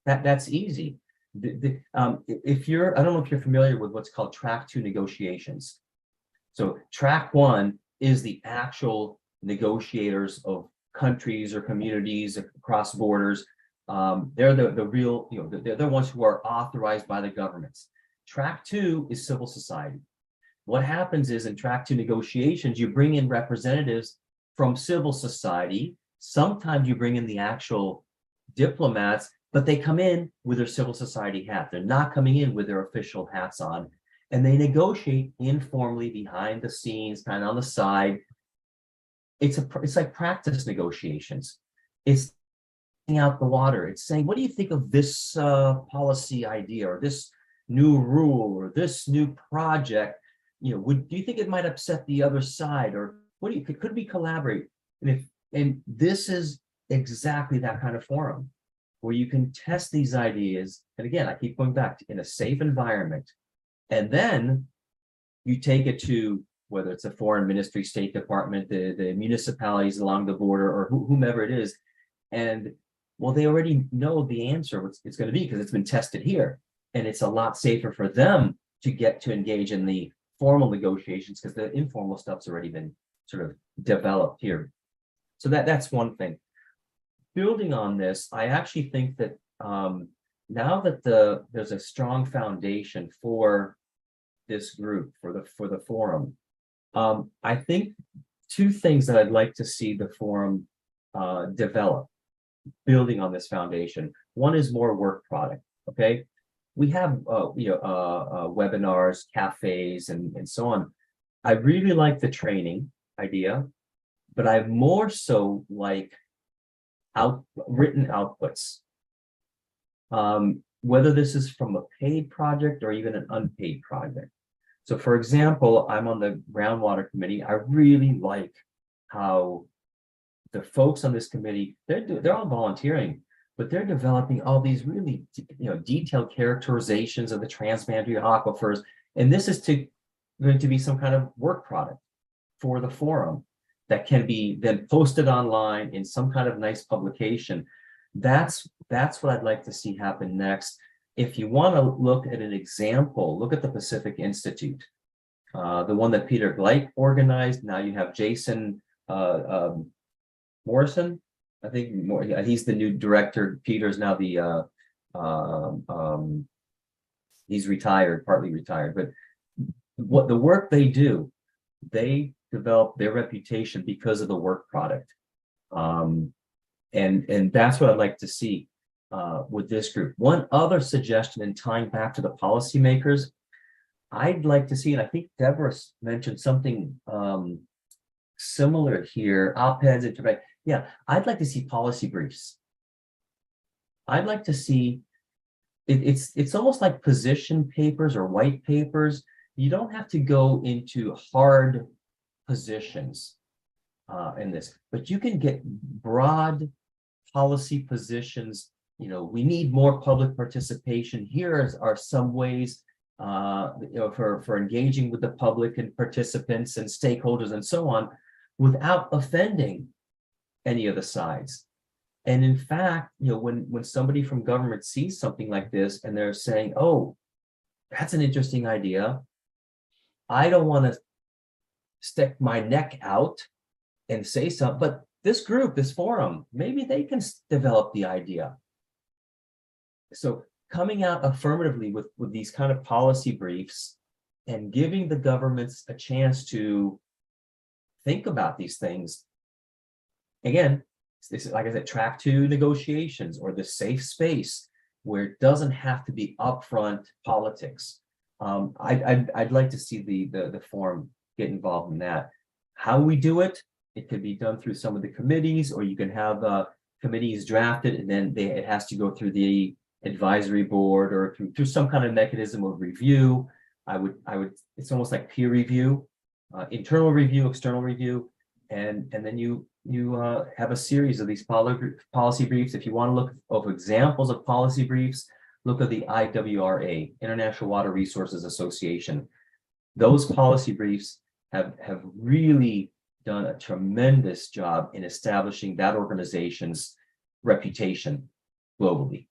that's easy. If you're, I don't know if you're familiar with what's called track 2 negotiations. So track 1 is the actual negotiators of countries or communities across borders. They're the real, they're the ones who are authorized by the governments. Track 2 is civil society. What happens is in track 2 negotiations, you bring in representatives from civil society. Sometimes you bring in the actual diplomats, but they come in with their civil society hat. They're not coming in with their official hats on, and they negotiate informally behind the scenes, kind of on the side. It's like practice negotiations. It's out the water. It's saying, what do you think of this policy idea or this new rule or this new project? Do you think it might upset the other side, or could we collaborate? And this is exactly that kind of forum where you can test these ideas. And again, I keep going back to in a safe environment, and then you take it to whether it's a foreign ministry, State Department, the municipalities along the border, or whomever it is. And well, they already know the answer, what it's going to be, because it's been tested here. And it's a lot safer for them to get to engage in the formal negotiations because the informal stuff's already been sort of developed here. So that's one thing. Building on this, I actually think that now that there's a strong foundation for this group, for the forum, I think two things that I'd like to see the forum develop, building on this foundation. One is more work product. Okay, we have webinars, cafes, and so on. I really like the training idea, but I more so like written outputs. Whether this is from a paid project or even an unpaid project. So for example, I'm on the groundwater committee. I really like how the folks on this committee, they're all volunteering, but they're developing all these really detailed characterizations of the transboundary aquifers. And this is going to be some kind of work product for the forum that can be then posted online in some kind of nice publication. That's what I'd like to see happen next. If you want to look at an example, look at the Pacific Institute, the one that Peter Gleich organized. Now you have Jason Morrison. I think he's the new director. Peter's now he's retired, partly retired. But what the work they do, they develop their reputation because of the work product. And that's what I'd like to see with this group. One other suggestion, in tying back to the policymakers, I'd like to see, and I think Deborah mentioned something similar here, op-eds, yeah, I'd like to see policy briefs. I'd like to see, it's almost like position papers or white papers. You don't have to go into hard positions in this, but you can get broad policy positions. We need more public participation. Here are some ways for engaging with the public and participants and stakeholders and so on, without offending any of the sides. And in fact, when somebody from government sees something like this and they're saying, oh, that's an interesting idea, I don't want to stick my neck out and say something, but this group, this forum, maybe they can develop the idea. So coming out affirmatively with these kind of policy briefs and giving the governments a chance to think about these things. Again, this is, like I said, track 2 negotiations, or the safe space where it doesn't have to be upfront politics. I'd like to see the forum get involved in that. how we do it. It could be done through some of the committees, or you can have committees drafted, and then it has to go through the advisory board or through some kind of mechanism of review. I would, it's almost like peer review, internal review, external review, and then you have a series of these policy briefs. If you want to look of examples of policy briefs, look at the IWRA, International Water Resources Association. Those policy briefs have really done a tremendous job in establishing that organization's reputation globally.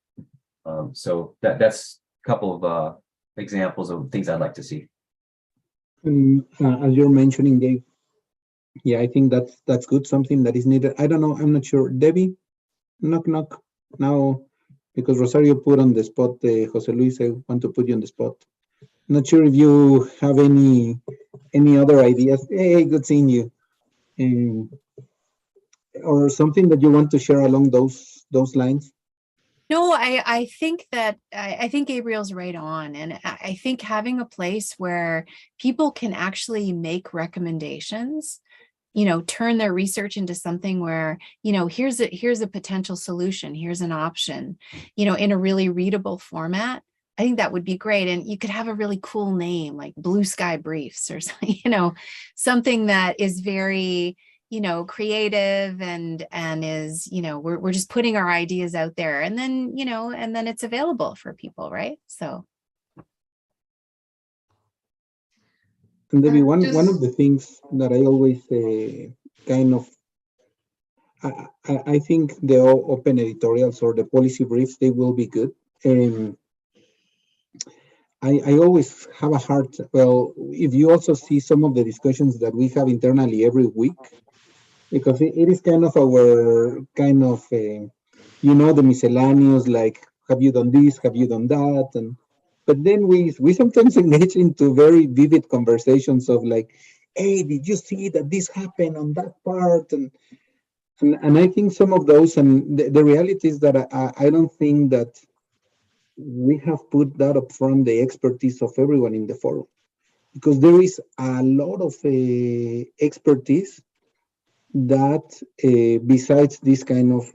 So that's a couple of examples of things I'd like to see.
As you're mentioning, Dave, yeah, I think that's good, something that is needed. I don't know, I'm not sure. Debbie, knock, knock. Now, because Rosario put on the spot, Jose Luis, I want to put you on the spot. Not sure if you have any other ideas. Hey, good seeing you. Or something that you want to share along those lines.
No, I think that I think Gabriel's right on. And I think having a place where people can actually make recommendations, turn their research into something where, here's a potential solution, here's an option, in a really readable format. I think that would be great. And you could have a really cool name like Blue Sky Briefs or something, something that is very, creative and is, we're just putting our ideas out there, and then, and then it's available for people, right? So.
And Debbie, one of the things that I always kind of, I think the open editorials or the policy briefs, they will be good. I always have a hard, well, if you also see some of the discussions that we have internally every week, because it is kind of our kind of, the miscellaneous, like, have you done this, have you done that? But then we sometimes engage into very vivid conversations of like, hey, did you see that this happened on that part? And I think some of those, and the reality is that I don't think that we have put that up front, the expertise of everyone in the forum, because there is a lot of expertise that besides this kind of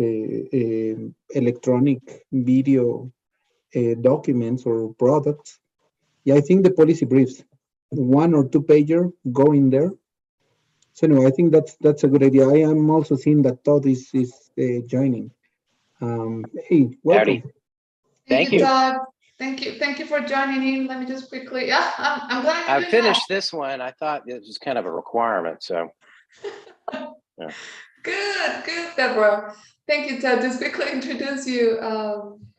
electronic video documents or products. Yeah, I think the policy briefs, 1 or 2 pager, go in there. So no, I think that's a good idea. I am also seeing that Todd is joining. Hey, welcome.
Howdy.
Thank you, Todd. Thank you for joining in. Let me just quickly, I'm glad
I finished this one. I thought it was kind of a requirement, so. Yeah.
Good, Deborah. Thank you, Todd. Just quickly introduce you.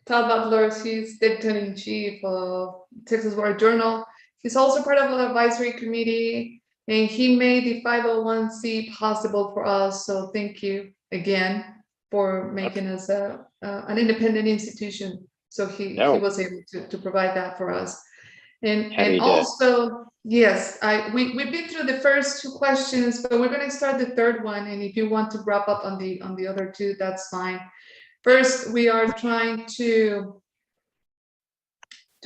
Todd Butler, he's the editor-in-chief of Texas Water Journal. He's also part of the advisory committee, and he made the 501c possible for us. So thank you again for making us an independent institution. So he was able to provide that for us. And also, yes, we've been through the first 2 questions, but we're going to start the third one. And if you want to wrap up on the other 2, that's fine. First, we are trying to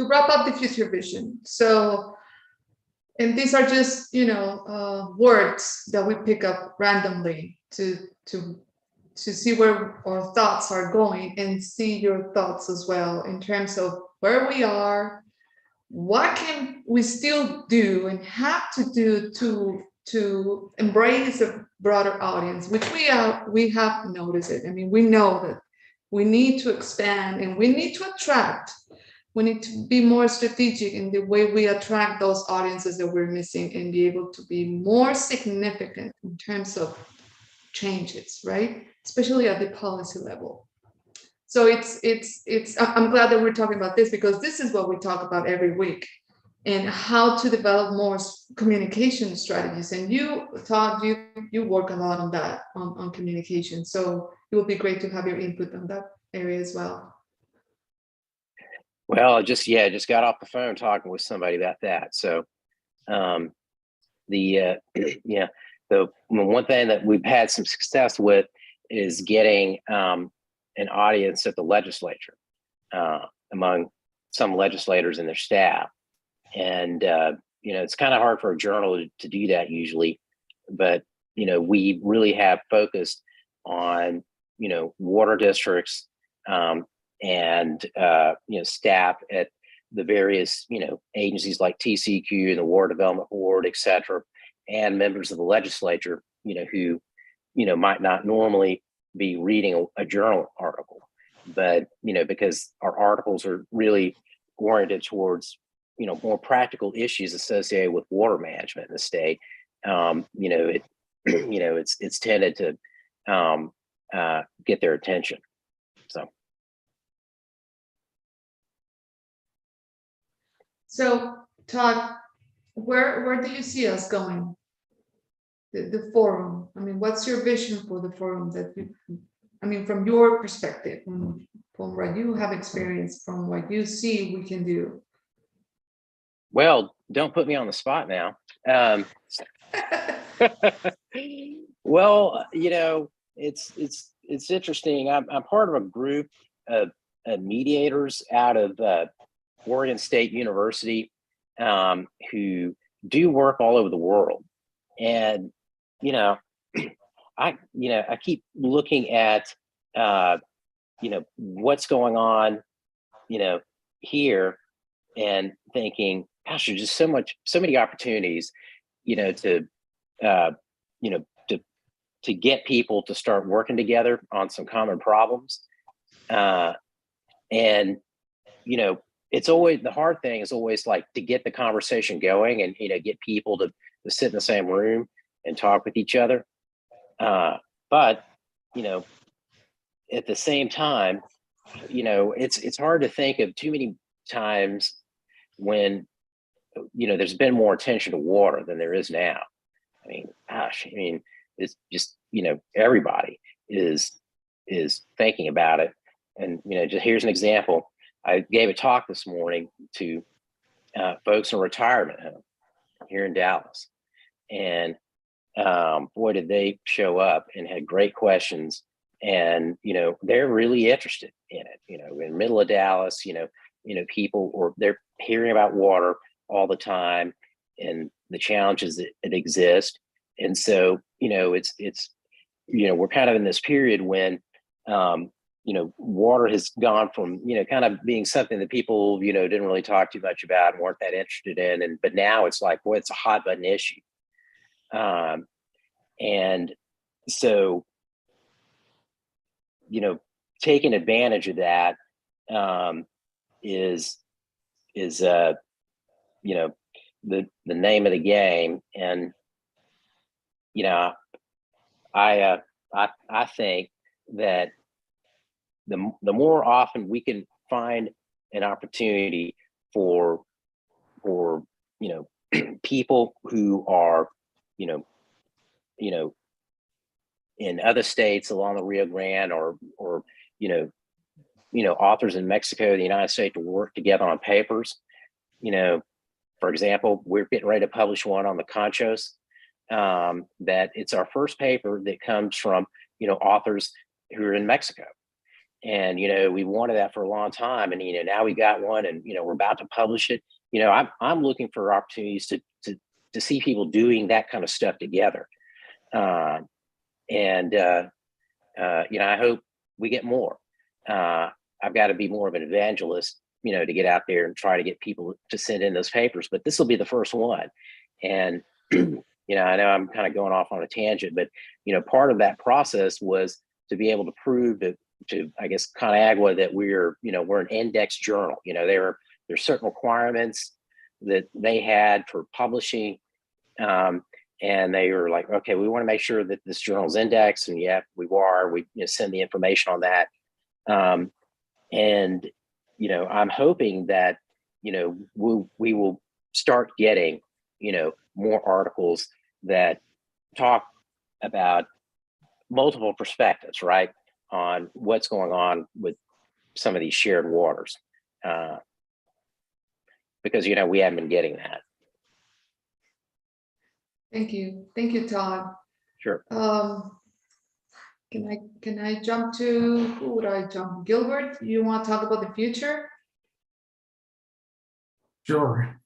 wrap up the future vision. So, and these are just, words that we pick up randomly to see where our thoughts are going, and see your thoughts as well in terms of where we are, what can we still do and have to do to embrace a broader audience, which we have noticed it. I mean, we know that we need to expand and we need to attract. We need to be more strategic in the way we attract those audiences that we're missing, and be able to be more significant in terms of changes, right? Especially at the policy level. So I'm glad that we're talking about this, because this is what we talk about every week, and how to develop more communication strategies. And you, Todd, you work a lot on that, on communication. So it would be great to have your input on that area as well.
Well, I just got off the phone talking with somebody about that. So the one thing that we've had some success with is getting an audience at the legislature, among some legislators and their staff. And, it's kind of hard for a journal to do that usually, but we really have focused on, water districts, and, staff at the various, agencies like TCQ and the Water Development Board, et cetera, and members of the legislature, who, might not normally be reading a journal article, but, because our articles are really oriented towards, more practical issues associated with water management in the state, it's tended to get their attention.
So Todd, where do you see us going? The forum. I mean, what's your vision for the forum that you, I mean, from your perspective, from what you have experienced, from what you see we can do?
Well, don't put me on the spot now. Well, it's interesting. I'm part of a group of mediators out of Oregon State University, who do work all over the world, and I keep looking at what's going on here, and thinking, gosh, there's just so many opportunities to get people to start working together on some common problems, and it's always, the hard thing is always like to get the conversation going and get people to sit in the same room and talk with each other, but at the same time, it's hard to think of too many times when there's been more attention to water than there is now. I mean, gosh, it's just everybody is thinking about it, and just here's an example. I gave a talk this morning to folks in a retirement home here in Dallas, and boy, did they show up and had great questions, and they're really interested in it. In the middle of Dallas, people, or they're hearing about water all the time and the challenges that exist, and so it's we're kind of in this period when water has gone from kind of being something that people didn't really talk too much about and weren't that interested in, but now it's like, boy, it's a hot button issue, and so taking advantage of that is the name of the game. And I think that the more often we can find an opportunity for people who are in other states along the Rio Grande, or authors in Mexico, the United States, to work together on papers. For example, we're getting ready to publish one on the conchos. That it's our first paper that comes from authors who are in Mexico, and we wanted that for a long time, and now we got one, and we're about to publish it. I'm looking for opportunities to see people doing that kind of stuff together, and I hope we get more. I've got to be more of an evangelist, to get out there and try to get people to send in those papers, but this will be the first one. And I know I'm kind of going off on a tangent, but part of that process was to be able to prove to I guess ConAgua that we're an index journal. There's certain requirements that they had for publishing, and they were like, okay, we want to make sure that this journal's indexed, and yeah, we are. We send the information on that, and I'm hoping that we will start getting more articles that talk about multiple perspectives, right, on what's going on with some of these shared waters, because we haven't been getting that.
Thank you, Todd.
Sure.
Can I jump to, who would I jump? Gilbert, you want to talk about the future?
Sure.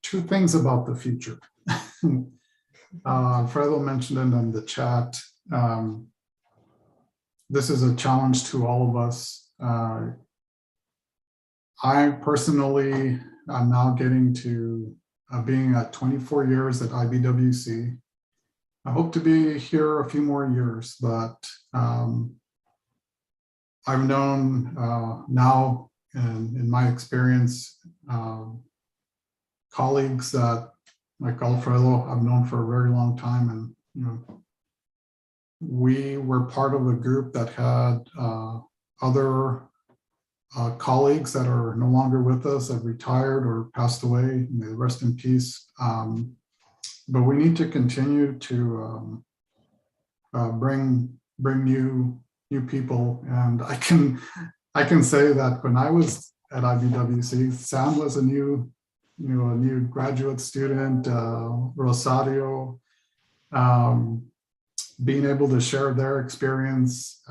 Two things about the future. Fredo mentioned it in the chat. This is a challenge to all of us. I personally am now getting to being at 24 years at IBWC. I hope to be here a few more years, but I've known now, and in my experience, colleagues that, like Alfredo, I've known for a very long time, and we were part of a group that had other colleagues that are no longer with us, have retired or passed away. May they rest in peace. But we need to continue to bring new people, and I can say that when I was at IBWC, Sam was a new graduate student, Rosario, being able to share their experience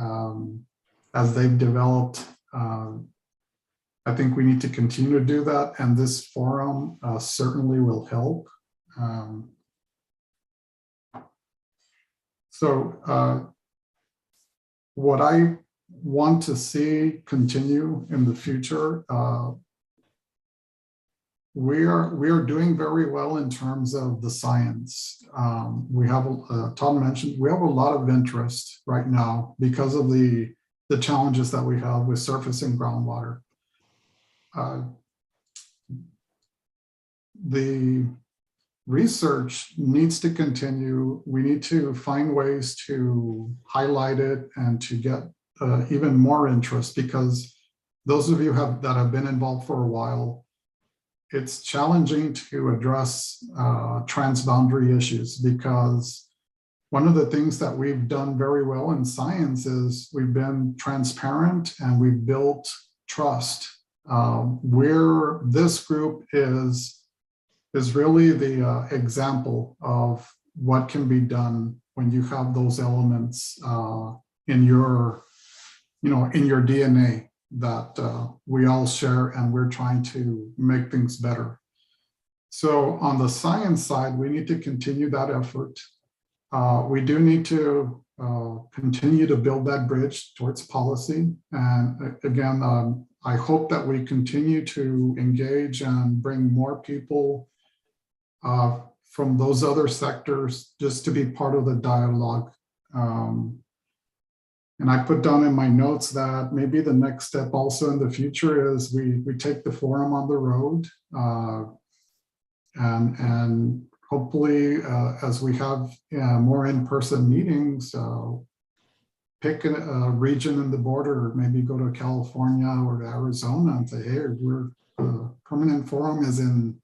as they've developed. I think we need to continue to do that, and this forum certainly will help. So what I want to see continue in the future, we are doing very well in terms of the science. We have, Tom mentioned, we have a lot of interest right now because of the challenges that we have with surface and groundwater. The research needs to continue. We need to find ways to highlight it and to get even more interest, because those of you that have been involved for a while, it's challenging to address transboundary issues, because one of the things that we've done very well in science is we've been transparent and we've built trust. Where this group is really the example of what can be done when you have those elements in your DNA that we all share, and we're trying to make things better. So on the science side, we need to continue that effort. We do need to continue to build that bridge towards policy. And again, I hope that we continue to engage and bring more people from those other sectors just to be part of the dialogue. And I put down in my notes that maybe the next step also in the future is we take the forum on the road, and hopefully as we have more in-person meetings, pick a region in the border, maybe go to California or to Arizona and say, hey, the permanent forum is in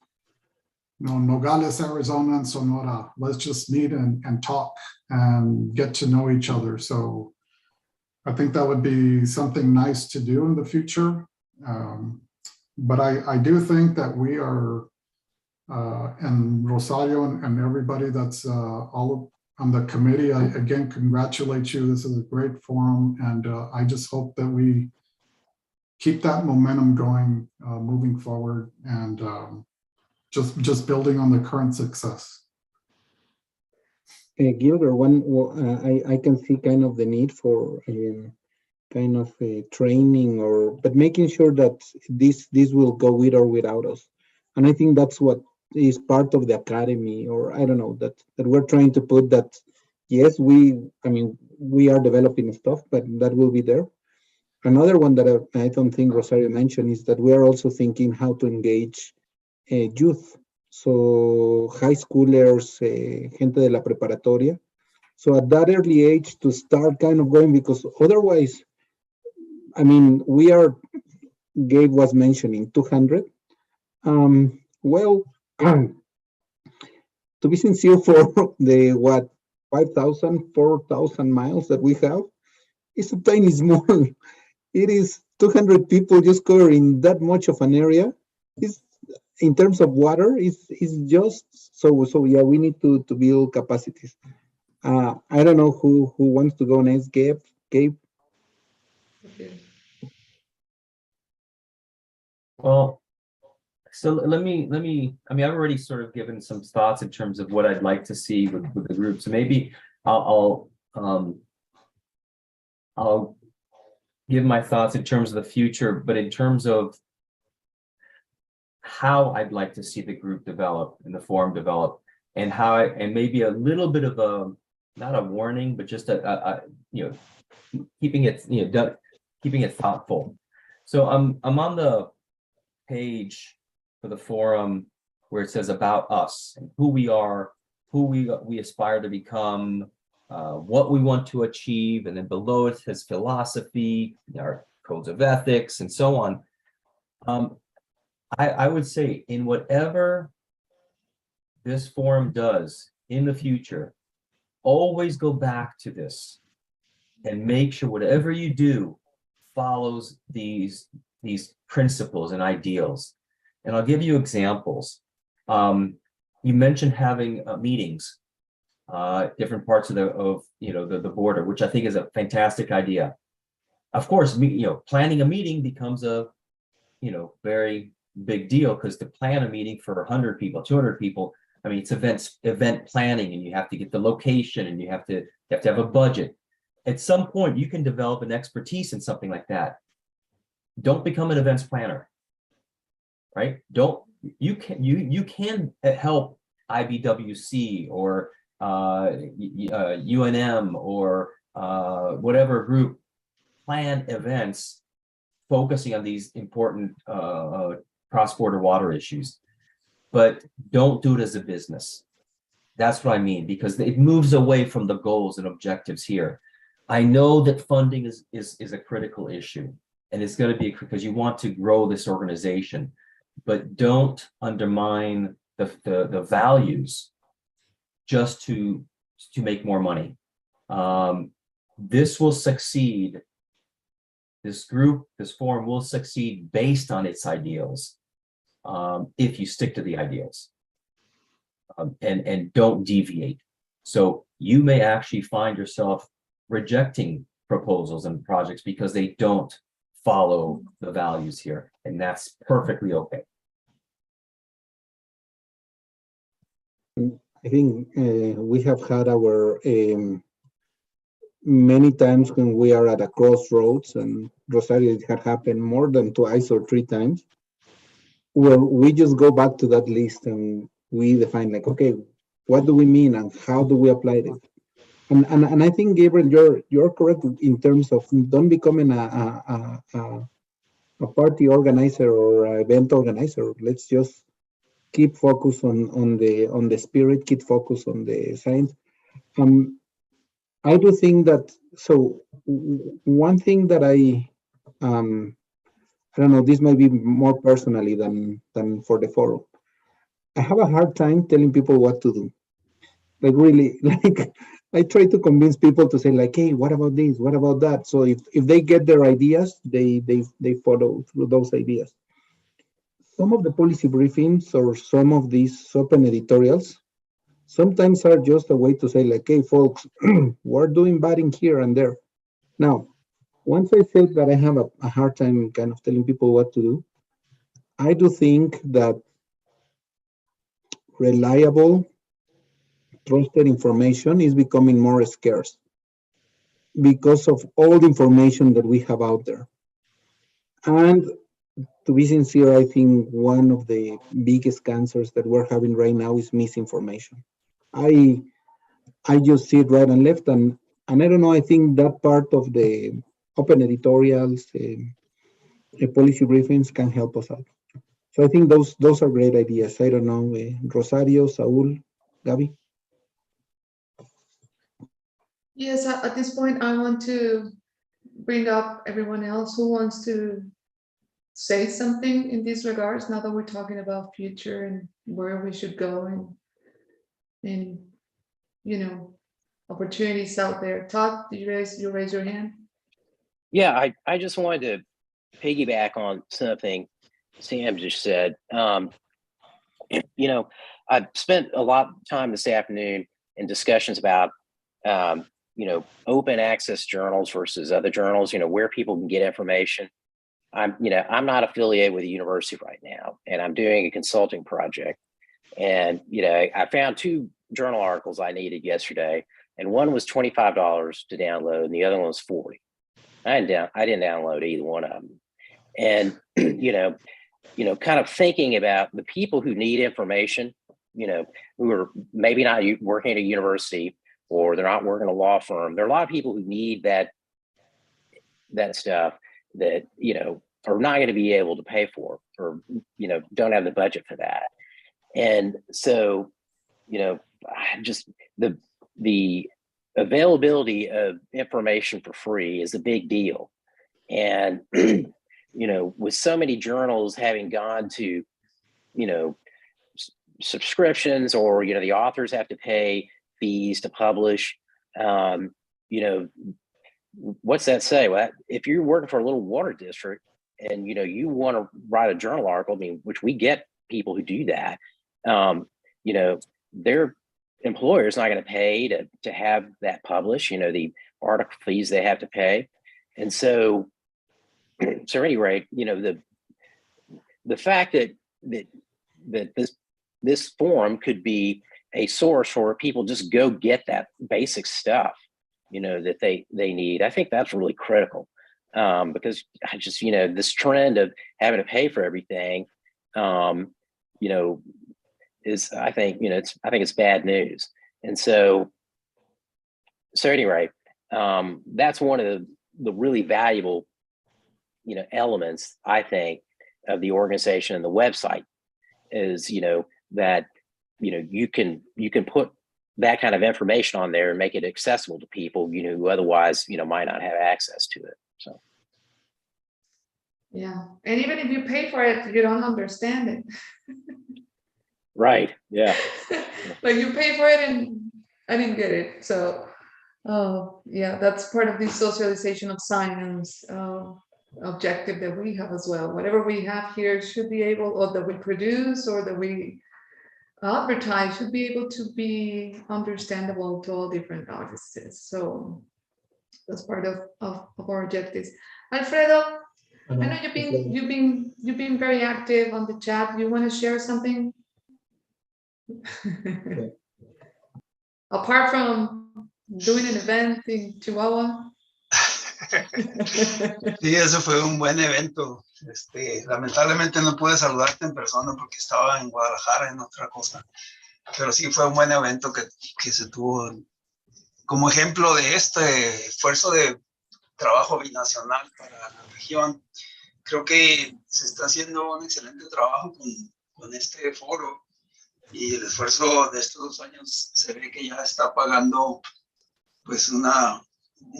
Nogales, Arizona, and Sonora. Let's just meet and talk and get to know each other. So I think that would be something nice to do in the future. But I do think that we are, and Rosario and everybody that's all on the committee, I again congratulate you. This is a great forum, and I just hope that we keep that momentum going, moving forward, and just building on the current success.
Gilder, I can see kind of the need for kind of a training, but making sure that this will go with or without us. And I think that's what is part of the academy, or I don't know, that we're trying to put that, yes, we are developing stuff, but that will be there. Another one that I don't think Rosario mentioned is that we are also thinking how to engage youth. So high schoolers, gente de la preparatoria. So at that early age to start kind of going, because otherwise, we are, Gabe was mentioning 200. Well, to be sincere, for the 5,000, 4,000 miles that we have, it's a tiny small. It is 200 people just covering that much of an area. In terms of water, is just so yeah, we need to build capacities. I don't know who wants to go next. Gabe.
Okay.
Well, So let me, I mean, I've already sort of given some thoughts in terms of what I'd like to see with the group. So maybe I'll give my thoughts in terms of the future, but in terms of how I'd like to see the group develop and the forum develop, and how and maybe a little bit of a, not a warning, but just a you know, keeping it, you know, keeping it thoughtful. So I'm on the page for the forum where it says about us and who we are, who we aspire to become, what we want to achieve, and then below it says philosophy, our codes of ethics, and so on. I would say in whatever this forum does in the future, always go back to this and make sure whatever you do follows these principles and ideals. And I'll give you examples. You mentioned having meetings, different parts of the border, which I think is a fantastic idea. Of course, planning a meeting becomes a very big deal, because to plan a meeting for 100 people, 200 people, I mean, it's event planning, and you have to get the location, and you have to have a budget. At some point, you can develop an expertise in something like that. Don't become an events planner, right? You can help IBWC or UNM or whatever group plan events focusing on these important cross-border water issues, but don't do it as a business. That's what I mean, because it moves away from the goals and objectives here. I know that funding is a critical issue, and it's going to be because you want to grow this organization, but don't undermine the values just to make more money. This will succeed. This group, this forum will succeed based on its ideals, if you stick to the ideals, and don't deviate. So you may actually find yourself rejecting proposals and projects because they don't follow the values here, and that's perfectly okay.
I think we have had our many times when we are at a crossroads, and Rosario, it had happened more than twice or three times, where we just go back to that list and we define, like, okay, what do we mean and how do we apply it? And I think, Gabriel, you're correct in terms of don't becoming a party organizer or an event organizer. Let's just keep focus on the spirit, keep focus on the science. I do think that, so one thing that I don't know, this might be more personally than for the forum. I have a hard time telling people what to do. Like, really, like, I try to convince people to say, like, hey, what about this? What about that? So if they get their ideas, they follow through those ideas. Some of the policy briefings or some of these open editorials sometimes are just a way to say, like, hey, folks, we're doing bad in here and there. Now, once I said that I have a hard time kind of telling people what to do, I do think that reliable, trusted information is becoming more scarce because of all the information that we have out there. And to be sincere, I think one of the biggest cancers that we're having right now is misinformation. I just see it right and left, and I don't know, I think that part of the open editorials, policy briefings can help us out. So I think those are great ideas. I don't know, Rosario, Saul, Gabi.
Yes, at this point, I want to bring up everyone else who wants to say something in these regards, now that we're talking about future and where we should go, and opportunities out there. Todd, did you raise your hand?
Yeah, I just wanted to piggyback on something Sam just said. I've spent a lot of time this afternoon in discussions about open access journals versus other journals, where people can get information. I'm not affiliated with a university right now, and I'm doing a consulting project. And, I found 2 journal articles I needed yesterday, and one was $25 to download, and the other one was $40. I didn't download either one of them. And, kind of thinking about the people who need information, who are maybe not working at a university, or they're not working at a law firm. There are a lot of people who need that stuff that, are not going to be able to pay for, or, don't have the budget for that. And so, just the availability of information for free is a big deal. And, with so many journals having gone to, subscriptions, or, the authors have to pay fees to publish, what's that say? Well, if you're working for a little water district and, you want to write a journal article, which we get people who do that, their employer is not going to pay to have that published, the article fees they have to pay. And so at any rate, the fact that this forum could be a source for people just go get that basic stuff, that they need. I think that's really critical, because I just, this trend of having to pay for everything, is, I think it's bad news. And so anyway, that's one of the really valuable, elements, I think, of the organization and the website is, that, you can put that kind of information on there and make it accessible to people, who otherwise, might not have access to it. So.
Yeah. And even if you pay for it, you don't understand it.
Right. Yeah.
Like you pay for it and I didn't get it. So, yeah, that's part of the socialization of science objective that we have as well. Whatever we have here should be able, or that we produce or that we advertise, should be able to be understandable to all different audiences. So that's part of our objectives. Alfredo, I know you've been very active on the chat. You want to share something? Apart from doing an event in Chihuahua.
Sí, eso fue un buen evento. Lamentablemente no pude saludarte en persona porque estaba en Guadalajara en otra cosa, pero sí fue un buen evento que se tuvo como ejemplo de este esfuerzo de trabajo binacional para la región. Creo que se está haciendo un excelente trabajo con este foro, y el esfuerzo de estos 2 años se ve que ya está pagando pues un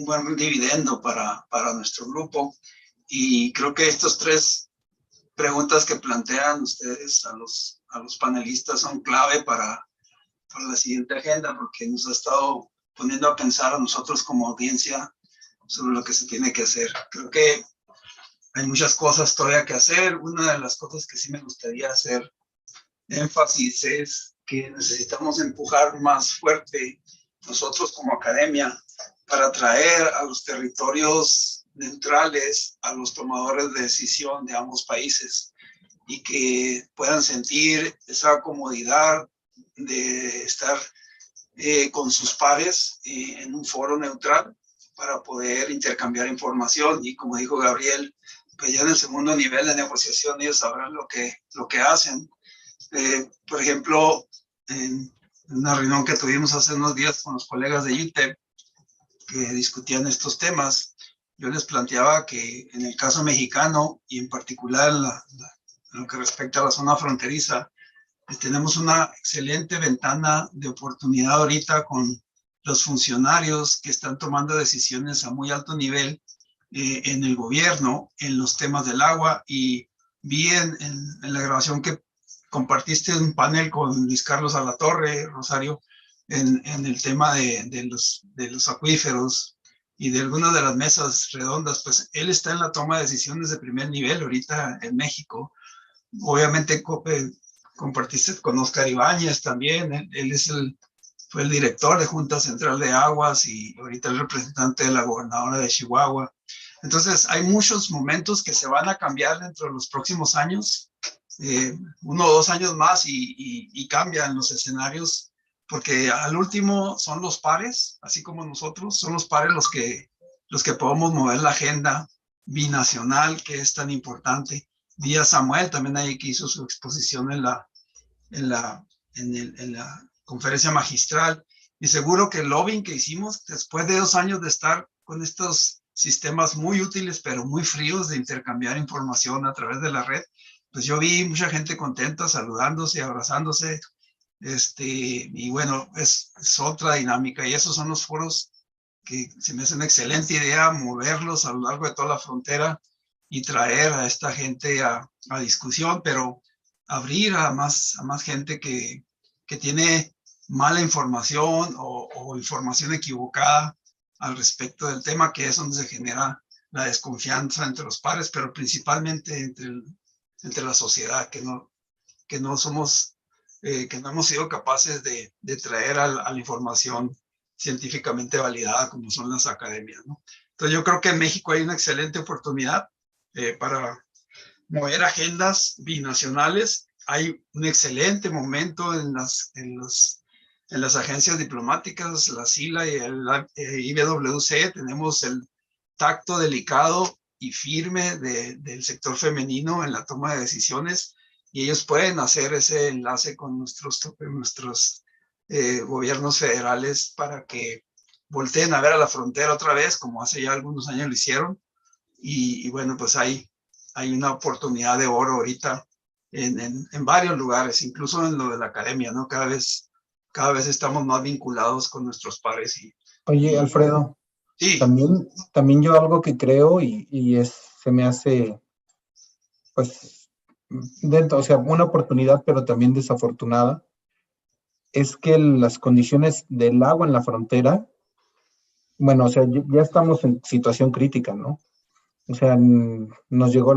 buen dividendo para nuestro grupo. Y creo que estas 3 preguntas que plantean ustedes a los panelistas son clave para la siguiente agenda, porque nos ha estado poniendo a pensar a nosotros como audiencia sobre lo que se tiene que hacer. Creo que hay muchas cosas todavía que hacer. Una de las cosas que sí me gustaría hacer énfasis es que necesitamos empujar más fuerte nosotros como academia para atraer a los territorios neutrales a los tomadores de decisión de ambos países, y que puedan sentir esa comodidad de estar con sus pares en un foro neutral para poder intercambiar información. Y como dijo Gabriel, pues ya en el segundo nivel de negociación ellos sabrán lo que hacen. Por ejemplo, en una reunión que tuvimos hace unos días con los colegas de UTEP que discutían estos temas, yo les planteaba que en el caso mexicano, y en particular en lo que respecta a la zona fronteriza, pues tenemos una excelente ventana de oportunidad ahorita con los funcionarios que están tomando decisiones a muy alto nivel en el gobierno en los temas del agua. Y vi en la grabación que compartiste un panel con Luis Carlos Alatorre, Rosario, en el tema de los acuíferos y de algunas de las mesas redondas. Pues él está en la toma de decisiones de primer nivel ahorita en México. Obviamente compartiste con Oscar Ibáñez también. Él fue el director de Junta Central de Aguas y ahorita el representante de la gobernadora de Chihuahua. Entonces, hay muchos momentos que se van a cambiar dentro de los próximos años, 1 o 2 años más y cambian los escenarios, porque al último son los pares, así como nosotros, son los pares los que podemos mover la agenda binacional que es tan importante. Vía Samuel también ahí que hizo su exposición en la conferencia magistral, y seguro que el lobbying que hicimos después de 2 años de estar con estos sistemas muy útiles pero muy fríos de intercambiar información a través de la red, pues yo vi mucha gente contenta, saludándose, abrazándose, y bueno, es otra dinámica, y esos son los foros que se me hace una excelente idea moverlos a lo largo de toda la frontera y traer a esta gente a discusión, pero abrir a más gente que tiene mala información o información equivocada al respecto del tema, que es donde se genera la desconfianza entre los pares, pero principalmente entre la sociedad, que no somos, que no hemos sido capaces de traer a la información científicamente validada como son las academias, ¿no? Entonces yo creo que en México hay una excelente oportunidad para mover agendas binacionales. Hay un excelente momento en las agencias diplomáticas, la SILA y el IBWC. Tenemos el tacto delicado y firme del sector femenino en la toma de decisiones, y ellos pueden hacer ese enlace con nuestros gobiernos federales para que volteen a ver a la frontera otra vez, como hace ya algunos años lo hicieron. Y bueno, pues hay una oportunidad de oro ahorita en varios lugares, incluso en lo de la academia, ¿no? Cada vez estamos más vinculados con nuestros pares.
Oye, Alfredo,
Sí.
también yo algo que creo se me hace, pues, dentro, o sea, una oportunidad, pero también desafortunada, es que las condiciones del agua en la frontera, bueno, o sea, ya estamos en situación crítica, ¿no? O sea, nos llegó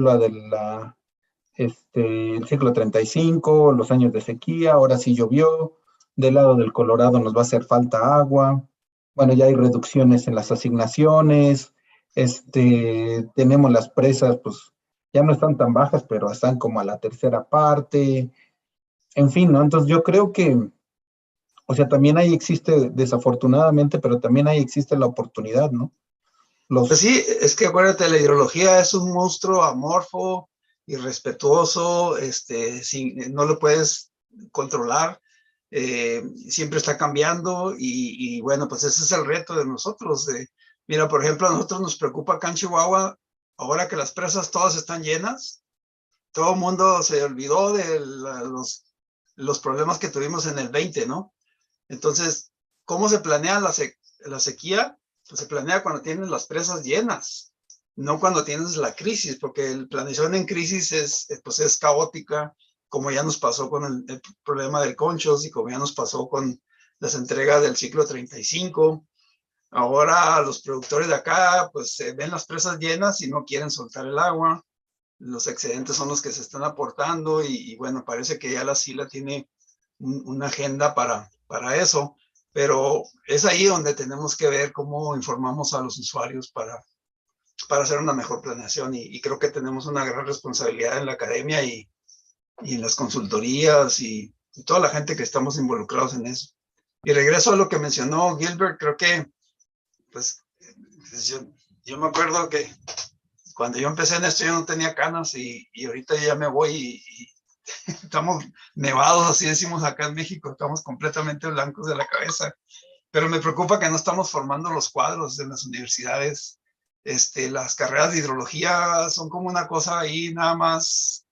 el ciclo 35, los años de sequía, ahora sí llovió, del lado del Colorado nos va a hacer falta agua, bueno, ya hay reducciones en las asignaciones, tenemos las presas, pues ya no están tan bajas, pero están como a la tercera parte, en fin, ¿no? Entonces yo creo que, o sea, también ahí existe, desafortunadamente, pero también ahí existe la oportunidad, ¿no?
Pues sí, es que acuérdate, la hidrología es un monstruo amorfo, irrespetuoso, no lo puedes controlar, siempre está cambiando y bueno, pues ese es el reto de nosotros. Mira, por ejemplo, a nosotros nos preocupa acá en Chihuahua, ahora que las presas todas están llenas, todo el mundo se olvidó de los problemas que tuvimos en el 20, ¿no? Entonces, ¿cómo se planea la sequía? Pues se planea cuando tienes las presas llenas, no cuando tienes la crisis, porque la planeación en crisis es caótica, como ya nos pasó con el problema del Conchos y como ya nos pasó con las entregas del ciclo 35. Ahora los productores de acá pues ven las presas llenas y no quieren soltar el agua. Los excedentes son los que se están aportando y bueno, parece que ya la SILA tiene una agenda para eso, pero es ahí donde tenemos que ver cómo informamos a los usuarios para hacer una mejor planeación y creo que tenemos una gran responsabilidad en la academia y en las consultorías y toda la gente que estamos involucrados en eso. Y regreso a lo que mencionó Gilbert, creo que pues yo me acuerdo que cuando yo empecé en esto yo no tenía canas y ahorita ya me voy y estamos nevados, así decimos acá en México, estamos completamente blancos de la cabeza. Pero me preocupa que no estamos formando los cuadros de las universidades. Las carreras de hidrología son como una cosa ahí nada más,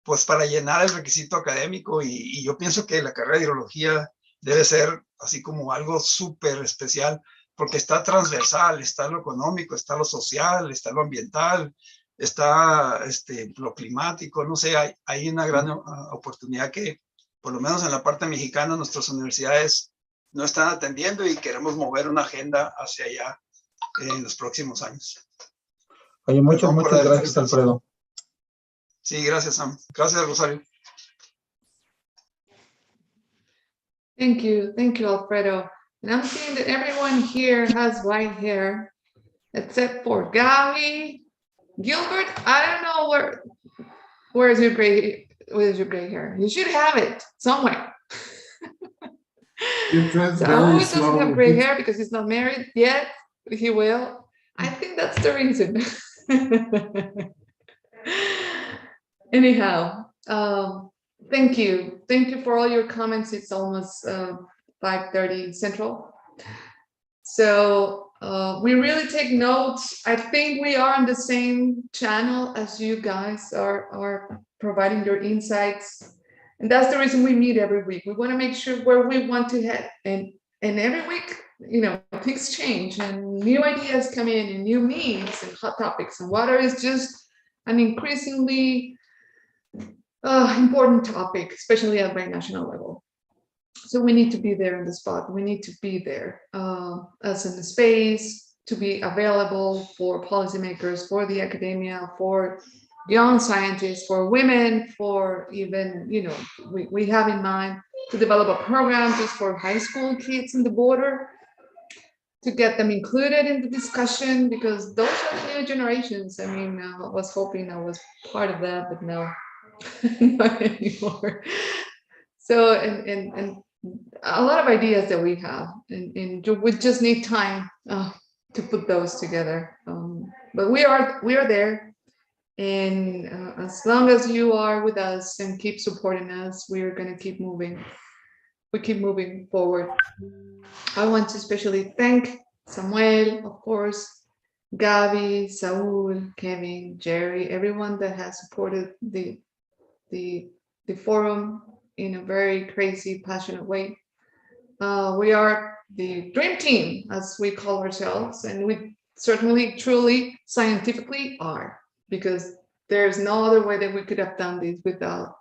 pues para llenar el requisito académico y yo pienso que la carrera de hidrología debe ser así como algo súper especial, porque está transversal, está lo económico, está lo social, está lo ambiental, está lo climático, no sé, hay una gran oportunidad que por lo menos en la parte mexicana nuestras universidades no están atendiendo y queremos mover una agenda hacia allá en los próximos años.
Oye, muchas gracias, Alfredo.
Sí, gracias, Sam. Gracias, Rosario.
Thank you, Alfredo. And I'm seeing that everyone here has white hair. except for Gaby. Gilbert, I don't know where's your gray hair? You should have it somewhere.
It does
So
very
Saul doesn't have
slow.
gray hair because he's not married yet. He will. I think that's the reason. Anyhow, thank you. Thank you for all your comments. It's almost 5:30 Central. So we really take notes. I think we are on the same channel as you guys are providing your insights. And that's the reason we meet every week. We want to make sure where we want to head. And every week, you know, things change and new ideas come in and new needs and hot topics. And water is just an increasingly important topic, especially at binational level. So we need to be there in the spot. We need to be there as in the space, to be available for policymakers, for the academia, for young scientists, for women, for even, you know, we have in mind to develop a program just for high school kids in the border, to get them included in the discussion, because those are the new generations. I mean, I was hoping I was part of that, but no, not anymore. So, and a lot of ideas that we have, and we just need time to put those together. But we are there, and as long as you are with us and keep supporting us, we are going to keep moving. We keep moving forward. I want to especially thank Samuel, of course, Gaby, Saul, Kevin, Jerry, everyone that has supported the forum in a very crazy, passionate way. We are the dream team, as we call ourselves, and we certainly, truly, scientifically are, because there's no other way that we could have done this without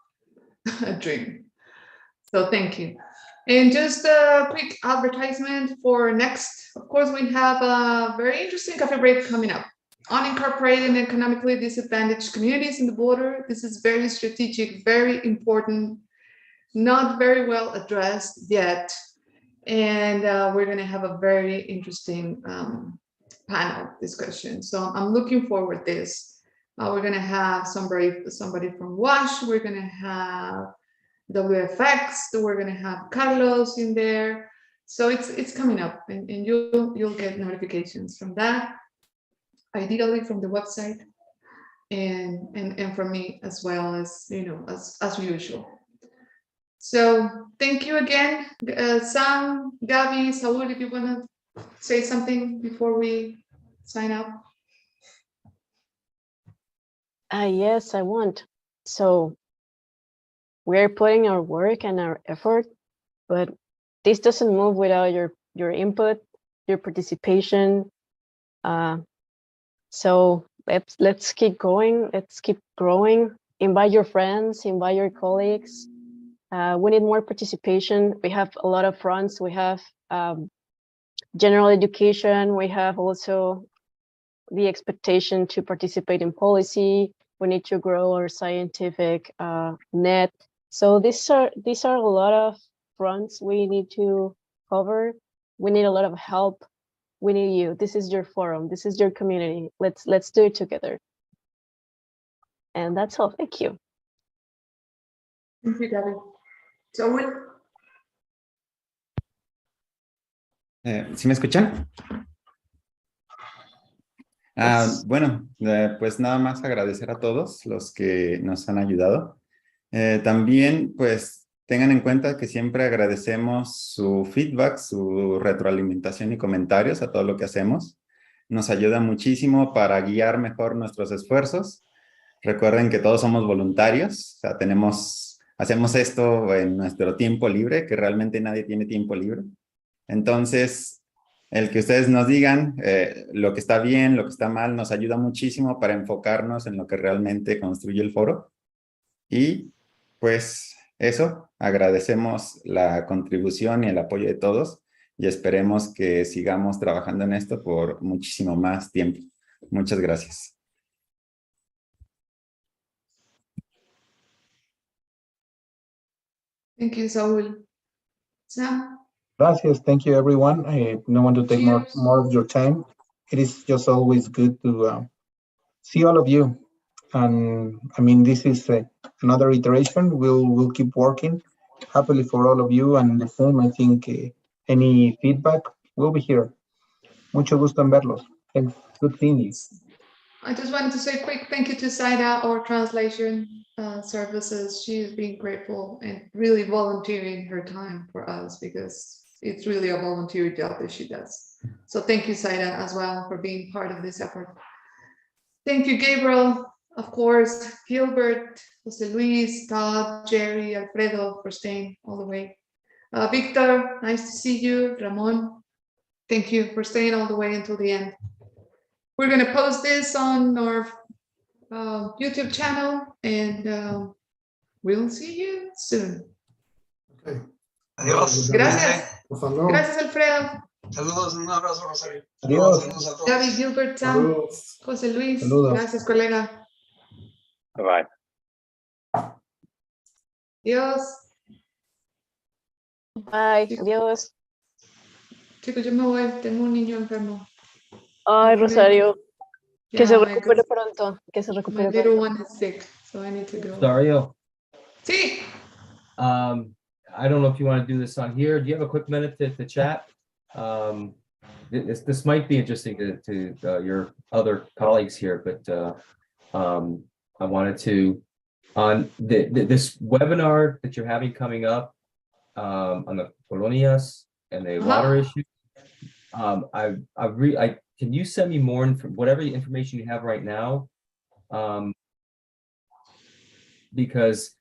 a dream. So thank you. And just a quick advertisement for next. Of course, we have a very interesting coffee break coming up on incorporating economically disadvantaged communities in the border. This is very strategic, very important, not very well addressed yet. And we're going to have a very interesting panel discussion. So I'm looking forward to this. We're going to have somebody from WASH. We're going to have WFX. We're going to have Carlos in there. So it's coming up, and you'll get notifications from that, ideally from the website, and from me as well, as you know, as usual. So thank you again, Sam, Gaby, Saul, if you want to say something before we sign up.
Yes, I want. So we're putting our work and our effort, but this doesn't move without your input, your participation. So let's keep going. Let's keep growing. Invite your friends, invite your colleagues. We need more participation. We have a lot of fronts. We have general education. We have also the expectation to participate in policy. We need to grow our scientific net. So these are a lot of fronts we need to cover. We need a lot of help. We need you. This is your forum. This is your community. Let's do it together. And that's all. Thank you.
Thank you, Gaby. So
¿Sí me escuchan? Bueno, pues nada más agradecer a todos los que nos han ayudado. También, pues, tengan en cuenta que siempre agradecemos su feedback, su retroalimentación y comentarios a todo lo que hacemos. Nos ayuda muchísimo para guiar mejor nuestros esfuerzos. Recuerden que todos somos voluntarios, o sea, hacemos esto en nuestro tiempo libre, que realmente nadie tiene tiempo libre. Entonces, el que ustedes nos digan lo que está bien, lo que está mal, nos ayuda muchísimo para enfocarnos en lo que realmente construye el foro. Y pues eso, agradecemos la contribución y el apoyo de todos y esperemos que sigamos trabajando en esto por muchísimo más tiempo. Muchas gracias.
thank you, Saul. Sam?
Gracias. Thank you, everyone. I don't want to take more of your time. it is just always good to see all of you. And I mean, this is another iteration. We'll keep working happily for all of you. And the same, I think, any feedback, we'll be here. Mucho gusto en verlos. Thanks. Good seeing you.
I just wanted to say a quick thank you to Saida, our translation services. She is being grateful and really volunteering her time for us because it's really a volunteer job that she does. So thank you, Saida, as well for being part of this effort. Thank you, Gabriel, of course, Gilbert, Jose Luis, Todd, Jerry, Alfredo for staying all the way. Victor, nice to see you. Ramon, thank you for staying all the way until the end. We're going to post this on our YouTube channel and we'll see you soon.
Okay.
Adiós.
Gracias.
Hasta luego.
Gracias, Alfredo.
Saludos, un abrazo, Rosario.
Adiós.
Saludos a todos.
David, Gilbert, Sam,
Saludos.
José Luis.
Saludos.
Gracias, colega.
Bye-bye.
Adiós.
Bye, adiós.
Chicos, yo me voy. Tengo un niño enfermo.
Ay, Rosario, que se
Yeah,
recupere pronto, que se
my
recupere
little
pronto.
one is sick, so I need to go.
Dario,
Sí.
I don't know if you want to do this on here. Do you have a quick minute to chat? This might be interesting to your other colleagues here, but I wanted to, on this webinar that you're having coming up on the colonias and the water issue. Can you send me more whatever information you have right now? Because